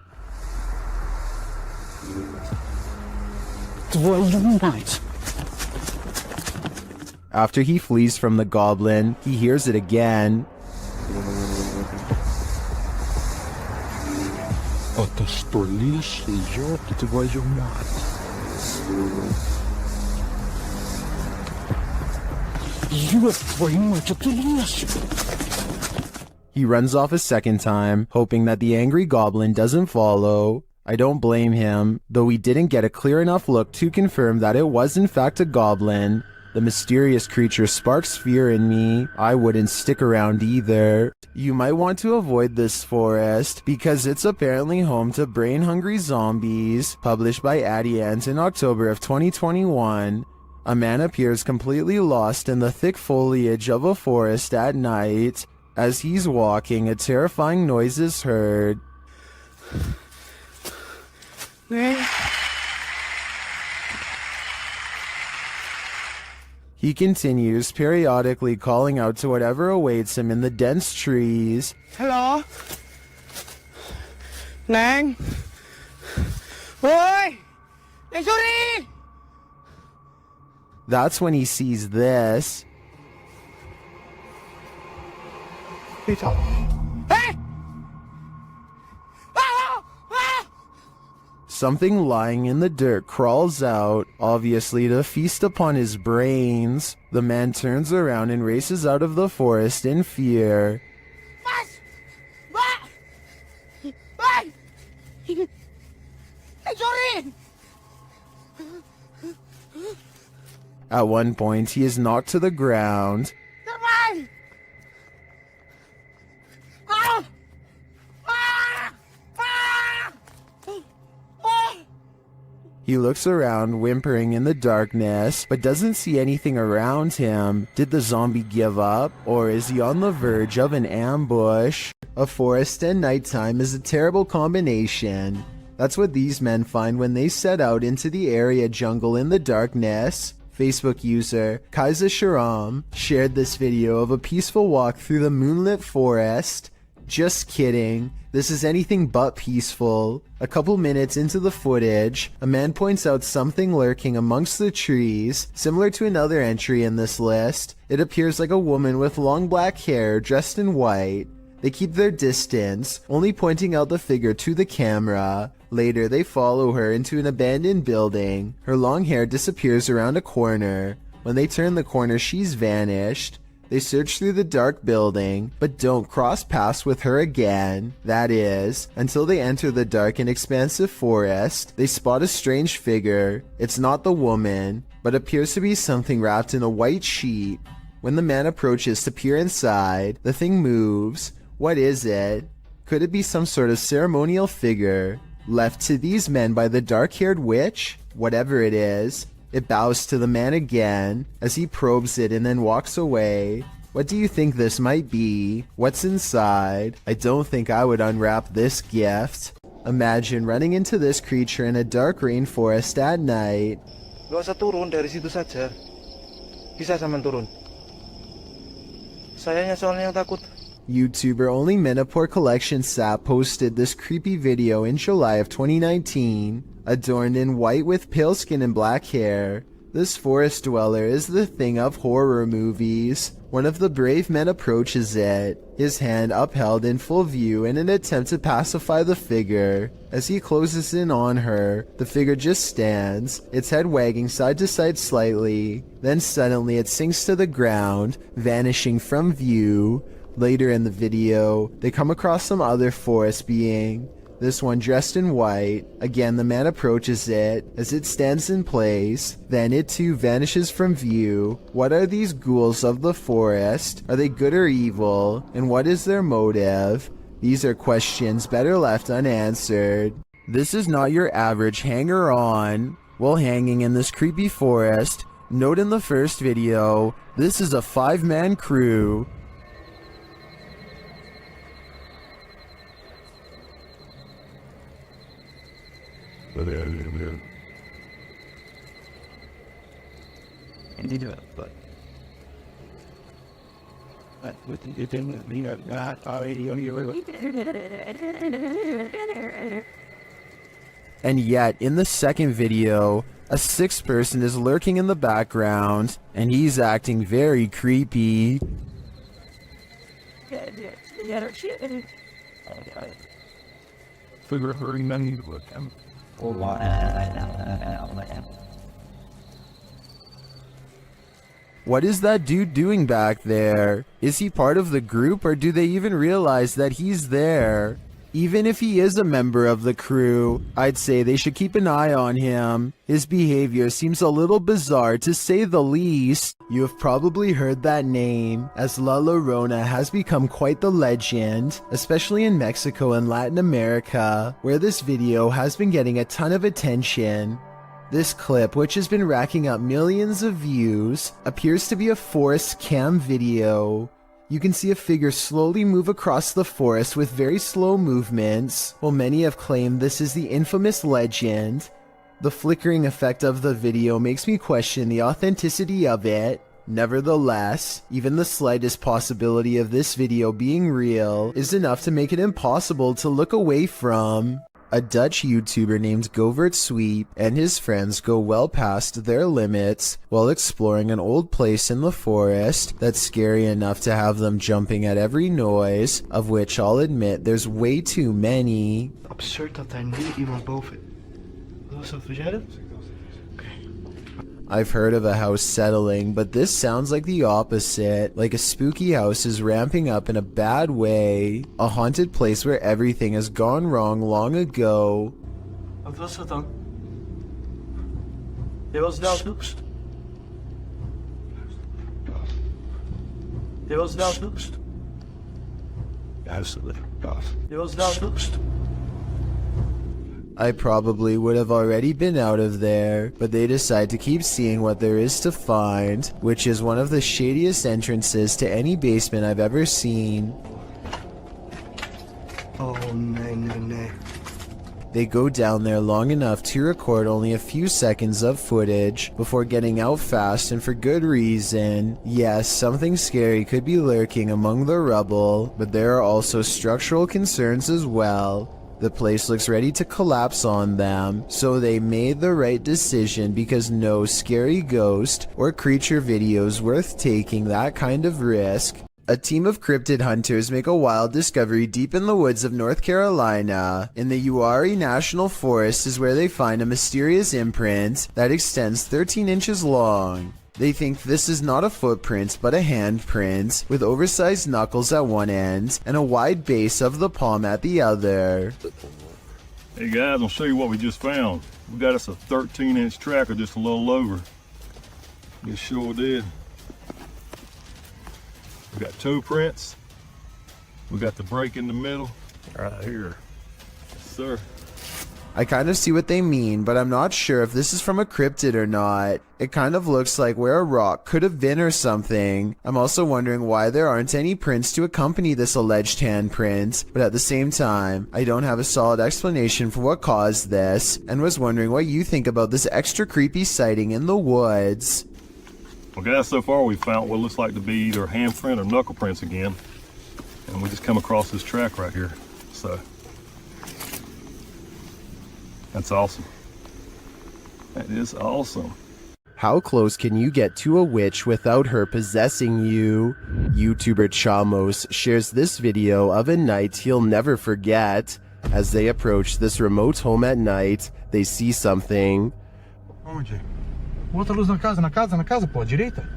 A: After he flees from the goblin, he hears it again. He runs off a second time, hoping that the angry goblin doesn't follow. I don't blame him, though we didn't get a clear enough look to confirm that it was in fact a goblin. The mysterious creature sparks fear in me. I wouldn't stick around either. You might want to avoid this forest, because it's apparently home to brain-hungry zombies, published by Adient in October of 2021. A man appears completely lost in the thick foliage of a forest at night. As he's walking, a terrifying noise is heard. He continues, periodically calling out to whatever awaits him in the dense trees.
Q: Hello? Nang? Oi! Sorry!
A: That's when he sees this.
Q: Peter. Hey!
A: Something lying in the dirt crawls out, obviously to feast upon his brains. The man turns around and races out of the forest in fear. At one point, he is knocked to the ground. He looks around, whimpering in the darkness, but doesn't see anything around him. Did the zombie give up, or is he on the verge of an ambush? A forest and nighttime is a terrible combination. That's what these men find when they set out into the area jungle in the darkness. Facebook user Kaiser Sharam shared this video of a peaceful walk through the moonlit forest. Just kidding. This is anything but peaceful. A couple minutes into the footage, a man points out something lurking amongst the trees, similar to another entry in this list. It appears like a woman with long black hair dressed in white. They keep their distance, only pointing out the figure to the camera. Later, they follow her into an abandoned building. Her long hair disappears around a corner. When they turn the corner, she's vanished. They search through the dark building, but don't cross paths with her again. That is, until they enter the dark and expansive forest. They spot a strange figure. It's not the woman, but appears to be something wrapped in a white sheet. When the man approaches to peer inside, the thing moves. What is it? Could it be some sort of ceremonial figure left to these men by the dark-haired witch? Whatever it is, it bows to the man again as he probes it and then walks away. What do you think this might be? What's inside? I don't think I would unwrap this gift. Imagine running into this creature in a dark rainforest at night.
L: Gak usah turun dari situ saja. Bisa sampean turun. Sayanya soalnya yang takut.
A: YouTuber Only Menopore Collection Sap posted this creepy video in July of 2019. Adorned in white with pale skin and black hair, this forest dweller is the thing of horror movies. One of the brave men approaches it, his hand upheld in full view in an attempt to pacify the figure. As he closes in on her, the figure just stands, its head wagging side to side slightly. Then suddenly it sinks to the ground, vanishing from view. Later in the video, they come across some other forest being. This one dressed in white. Again, the man approaches it as it stands in place. Then it too vanishes from view. What are these ghouls of the forest? Are they good or evil? And what is their motive? These are questions better left unanswered. This is not your average hanger-on. While hanging in this creepy forest, Note in the first video, this is a 5-man crew.
U: And they do it, but with the thing that we have got already on your
A: And yet, in the second video, a 6th person is lurking in the background, and he's acting very creepy. What is that dude doing back there? Is he part of the group, or do they even realize that he's there? Even if he is a member of the crew, I'd say they should keep an eye on him. His behavior seems a little bizarre, to say the least. You have probably heard that name, as La Llorona has become quite the legend, especially in Mexico and Latin America, where this video has been getting a ton of attention. This clip, which has been racking up millions of views, appears to be a forest cam video. You can see a figure slowly move across the forest with very slow movements, while many have claimed this is the infamous legend. The flickering effect of the video makes me question the authenticity of it. Nevertheless, even the slightest possibility of this video being real is enough to make it impossible to look away from. A Dutch YouTuber named Govert Sweep and his friends go well past their limits while exploring an old place in the forest that's scary enough to have them jumping at every noise, of which I'll admit there's way too many.
E: Absurd dat daar nu iemand boven. Wat was dat, jij?
A: I've heard of a house settling, but this sounds like the opposite. Like a spooky house is ramping up in a bad way. A haunted place where everything has gone wrong long ago.
F: Wat was dat dan? Dit was nou snoepst. Dit was nou snoepst. Dit was nou snoepst.
A: I probably would have already been out of there, but they decide to keep seeing what there is to find, which is one of the shadiest entrances to any basement I've ever seen.
E: Oh, no.
A: They go down there long enough to record only a few seconds of footage before getting out fast, and for good reason. Yes, something scary could be lurking among the rubble, but there are also structural concerns as well. The place looks ready to collapse on them, so they made the right decision because no scary ghost or creature video is worth taking that kind of risk. A team of cryptid hunters make a wild discovery deep in the woods of North Carolina. In the Uwharrie National Forest is where they find a mysterious imprint that extends 13 inches long. They think this is not a footprint but a handprint, with oversized knuckles at one end and a wide base of the palm at the other.
V: Hey guys, I'll show you what we just found. We got us a 13-inch tracker, just a little over. It sure did. We got toe prints. We got the break in the middle, right here. Yes, sir.
A: I kind of see what they mean, but I'm not sure if this is from a cryptid or not. It kind of looks like where a rock could have been or something. I'm also wondering why there aren't any prints to accompany this alleged handprint, but at the same time, I don't have a solid explanation for what caused this, and was wondering what you think about this extra creepy sighting in the woods.
V: Well guys, so far we found what looks like to be either handprint or knuckle prints again, and we just come across this track right here, so that's awesome. That is awesome.
A: How close can you get to a witch without her possessing you? YouTuber Chamos shares this video of a night he'll never forget. As they approach this remote home at night, they see something.
W: Onde? Bota a luz na casa, pô, à direita.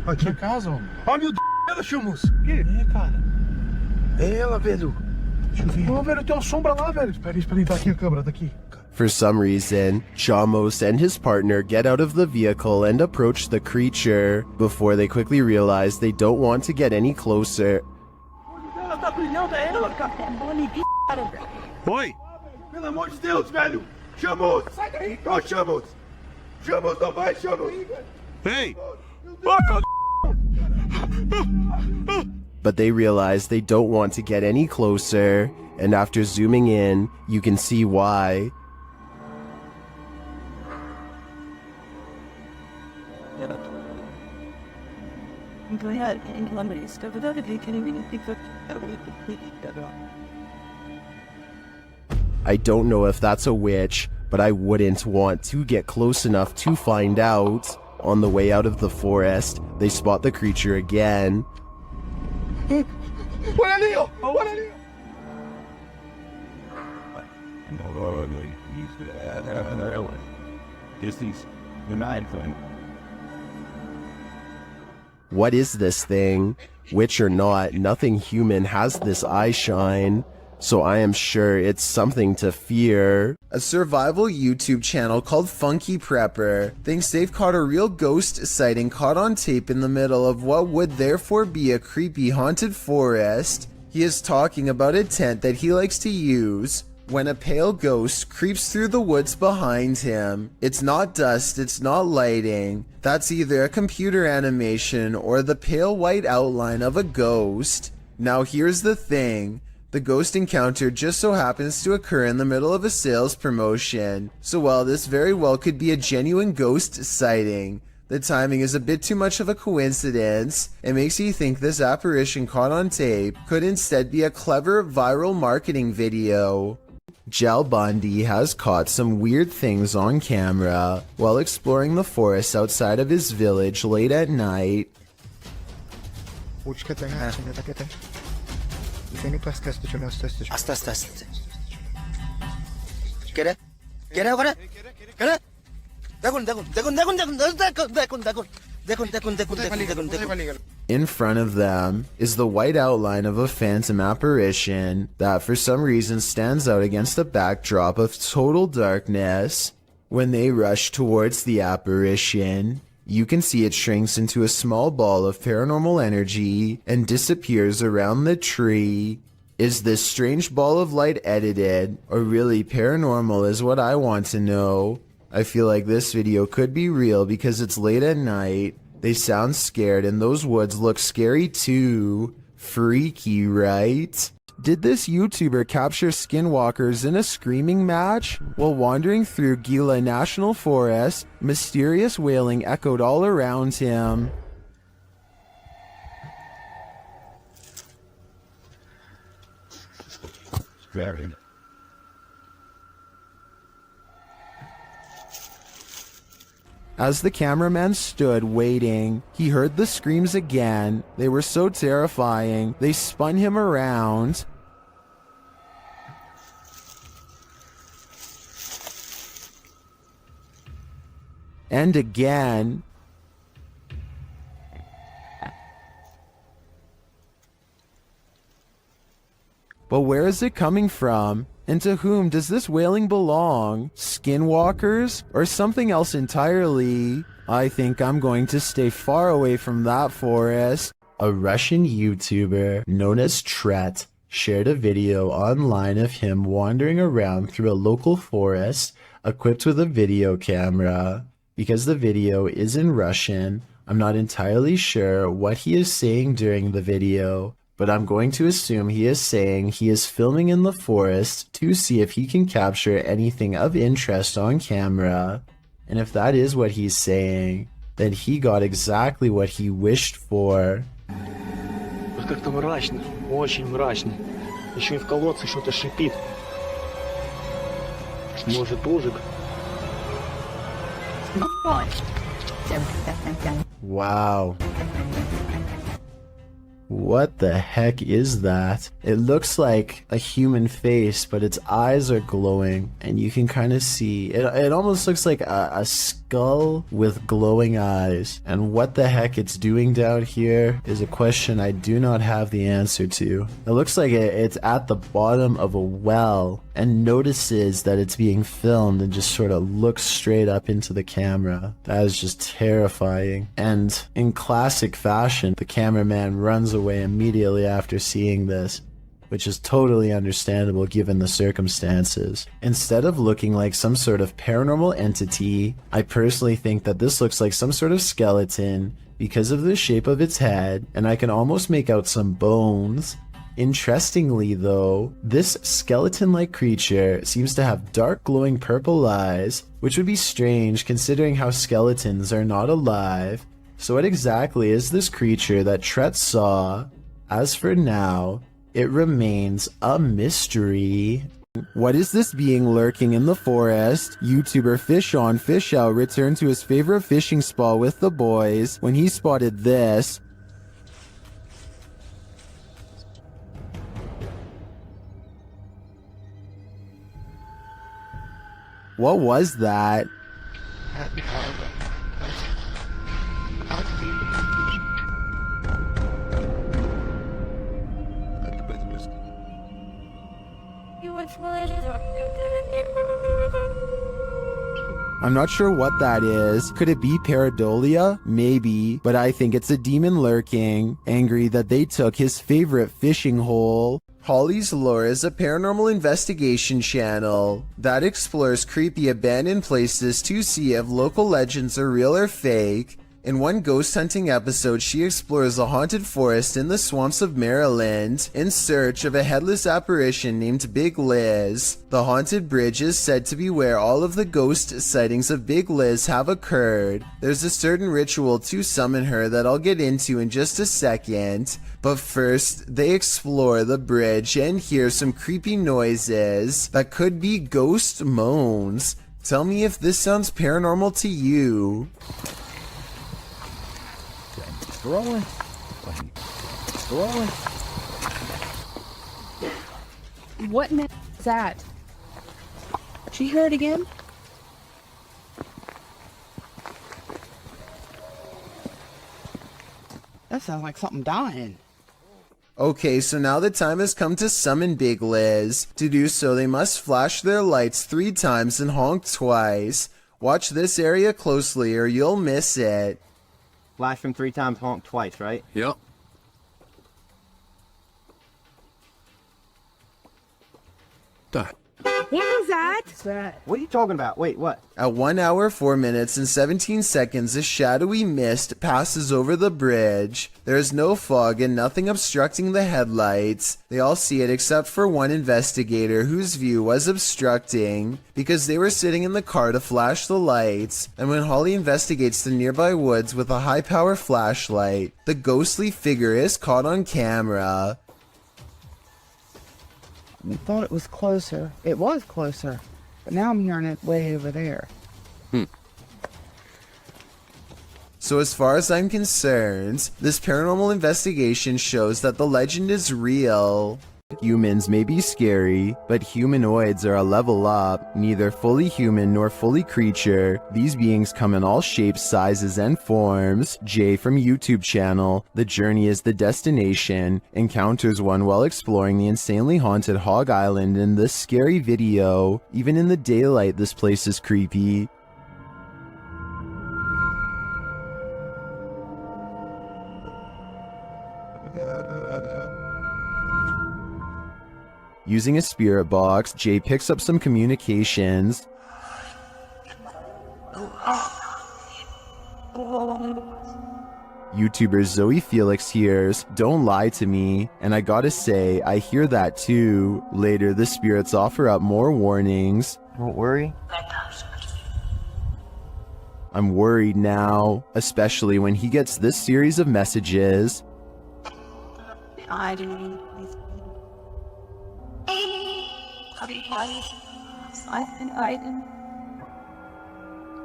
W: Aqui. Na casa, homem. Ó, meu Deus, ela, Chamos. O quê? É, cara. É ela, velho. Deixa eu ver. Ô, velho, tem uma sombra lá, velho. Espera aí, tá aqui a câmera, tá aqui.
A: For some reason, Chamos and his partner get out of the vehicle and approach the creature, before they quickly realize they don't want to get any closer.
W: Ela tá brilhando, é ela, cara. É bonitinha, cara. Oi! Pelo amor de Deus, velho! Chamos! Sai daí! Ó, Chamos! Chamos, não vai, Chamos!
S: Hey!
A: But they realize they don't want to get any closer, and after zooming in, you can see why. I don't know if that's a witch, but I wouldn't want to get close enough to find out. On the way out of the forest, they spot the creature again. What is this thing? Witch or not, nothing human has this eye shine, so I am sure it's something to fear. A survival YouTube channel called Funky Prepper thinks they've caught a real ghost sighting caught on tape in the middle of what would therefore be a creepy haunted forest. He is talking about a tent that he likes to use when a pale ghost creeps through the woods behind him. It's not dust, it's not lighting. That's either a computer animation or the pale white outline of a ghost. Now here's the thing. The ghost encounter just so happens to occur in the middle of a sales promotion. So while this very well could be a genuine ghost sighting, the timing is a bit too much of a coincidence. It makes you think this apparition caught on tape could instead be a clever viral marketing video. Jal Bundy has caught some weird things on camera while exploring the forest outside of his village late at night. In front of them is the white outline of a phantom apparition that for some reason stands out against a backdrop of total darkness. When they rush towards the apparition, you can see it shrinks into a small ball of paranormal energy and disappears around the tree. Is this strange ball of light edited, or really paranormal is what I want to know. I feel like this video could be real because it's late at night. They sound scared and those woods look scary too. Freaky, right? Did this YouTuber capture skinwalkers in a screaming match? While wandering through Gila National Forest, mysterious wailing echoed all around him.
U: Very.
A: As the cameraman stood waiting, he heard the screams again. They were so terrifying, they spun him around. And again. But where is it coming from? And to whom does this wailing belong? Skinwalkers? Or something else entirely? I think I'm going to stay far away from that forest. A Russian YouTuber known as Tret shared a video online of him wandering around through a local forest equipped with a video camera. Because the video is in Russian, I'm not entirely sure what he is saying during the video, but I'm going to assume he is saying he is filming in the forest to see if he can capture anything of interest on camera. And if that is what he's saying, then he got exactly what he wished for.
F: Вот как-то мрачно, очень мрачно. Еще и в колодце что-то шипит. Может, ужик?
A: Wow. What the heck is that? It looks like a human face, but its eyes are glowing, and you can kind of see it almost looks like a skull with glowing eyes. And what the heck it's doing down here is a question I do not have the answer to. It looks like it's at the bottom of a well and notices that it's being filmed and just sort of looks straight up into the camera. That is just terrifying. And in classic fashion, the cameraman runs away immediately after seeing this. which is totally understandable given the circumstances. Instead of looking like some sort of paranormal entity, I personally think that this looks like some sort of skeleton because of the shape of its head, and I can almost make out some bones. Interestingly though, this skeleton-like creature seems to have dark glowing purple eyes, which would be strange considering how skeletons are not alive. So what exactly is this creature that Tret saw? As for now, it remains a mystery. What is this being lurking in the forest? YouTuber Fish On Fish Out returned to his favorite fishing spot with the boys when he spotted this. What was that? I'm not sure what that is. Could it be pareidolia? Maybe, but I think it's a demon lurking, angry that they took his favorite fishing hole. Holly's Lore is a paranormal investigation channel that explores creepy abandoned places to see if local legends are real or fake. In one ghost hunting episode, she explores a haunted forest in the swamps of Maryland in search of a headless apparition named Big Liz. The haunted bridge is said to be where all of the ghost sightings of Big Liz have occurred. There's a certain ritual to summon her that I'll get into in just a second, but first they explore the bridge and hear some creepy noises that could be ghost moans. Tell me if this sounds paranormal to you.
U: Rolling. Rolling.
Q: What is that? Did you hear it again?
B: That sounds like something dying.
A: Okay, so now the time has come to summon Big Liz. To do so, they must flash their lights 3 times and honk twice. Watch this area closely or you'll miss it.
I: Flash them 3 times, honk twice, right?
N: Yep. That.
B: What was that? What's that?
I: What are you talking about? Wait, what?
A: At 1 hour, 4 minutes, and 17 seconds, a shadowy mist passes over the bridge. There is no fog and nothing obstructing the headlights. They all see it except for one investigator whose view was obstructing because they were sitting in the car to flash the lights. And when Holly investigates the nearby woods with a high-power flashlight, the ghostly figure is caught on camera.
B: I thought it was closer. It was closer. But now I'm hearing it way over there.
A: So as far as I'm concerned, this paranormal investigation shows that the legend is real. Humans may be scary, but humanoids are a level up, neither fully human nor fully creature. These beings come in all shapes, sizes, and forms. Jay from YouTube channel, The Journey is the Destination, encounters one while exploring the insanely haunted Hog Island in this scary video. Even in the daylight, this place is creepy. Using a spirit box, Jay picks up some communications. YouTuber Zoe Felix hears, "Don't lie to me," and I gotta say, I hear that too. Later, the spirits offer up more warnings.
I: Don't worry.
A: I'm worried now, especially when he gets this series of messages.
Q: I didn't.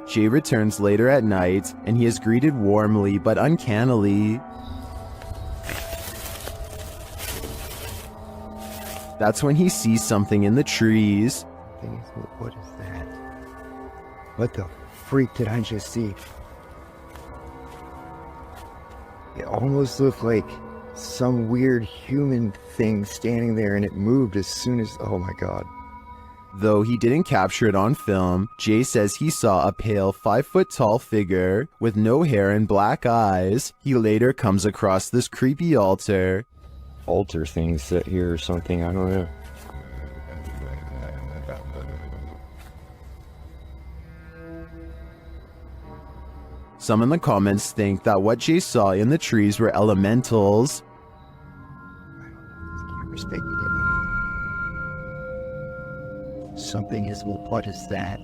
A: Jay returns later at night, and he is greeted warmly but uncannily. That's when he sees something in the trees.
E: What is that? What the freak did I just see? It almost looked like some weird human thing standing there, and it moved as soon as... Oh my god. Though he didn't capture it on film, Jay says he saw a pale 5-foot-tall figure with no hair and black eyes. He later comes across this creepy altar. altar thing set here or something, I don't know.
A: Some in the comments think that what Jay saw in the trees were elementals.
U: Something is, well, what is that?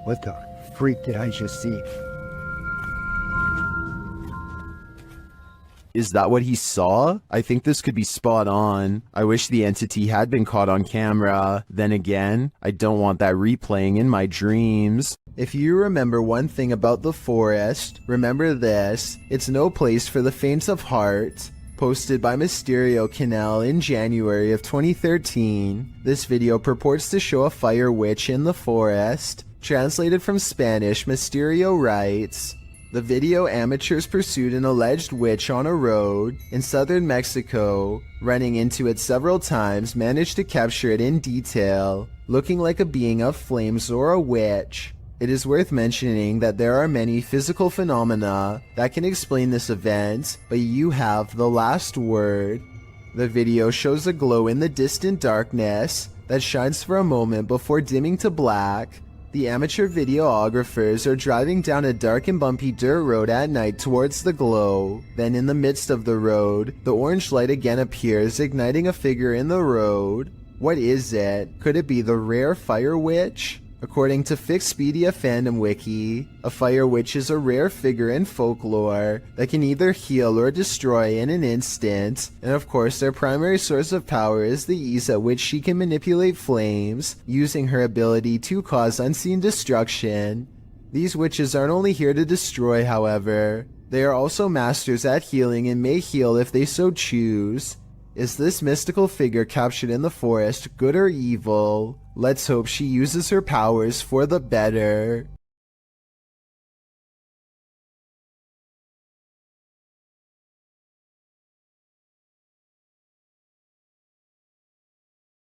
U: What the freak did I just see?
A: Is that what he saw? I think this could be spot on. I wish the entity had been caught on camera. Then again, I don't want that replaying in my dreams. If you remember one thing about the forest, remember this: it's no place for the faint of heart. Posted by Mysterio Canal in January of 2013, this video purports to show a fire witch in the forest. Translated from Spanish, Mysterio writes, the video amateurs pursued an alleged witch on a road in southern Mexico. Running into it several times, managed to capture it in detail, looking like a being of flames or a witch. It is worth mentioning that there are many physical phenomena that can explain this event, but you have the last word. The video shows a glow in the distant darkness that shines for a moment before dimming to black. The amateur videographers are driving down a dark and bumpy dirt road at night towards the glow. Then in the midst of the road, the orange light again appears, igniting a figure in the road. What is it? Could it be the rare fire witch? According to Fixpedia Fandom Wiki, a fire witch is a rare figure in folklore that can either heal or destroy in an instant, and of course their primary source of power is the ease at which she can manipulate flames, using her ability to cause unseen destruction. These witches aren't only here to destroy, however. They are also masters at healing and may heal if they so choose. Is this mystical figure captured in the forest good or evil? Let's hope she uses her powers for the better.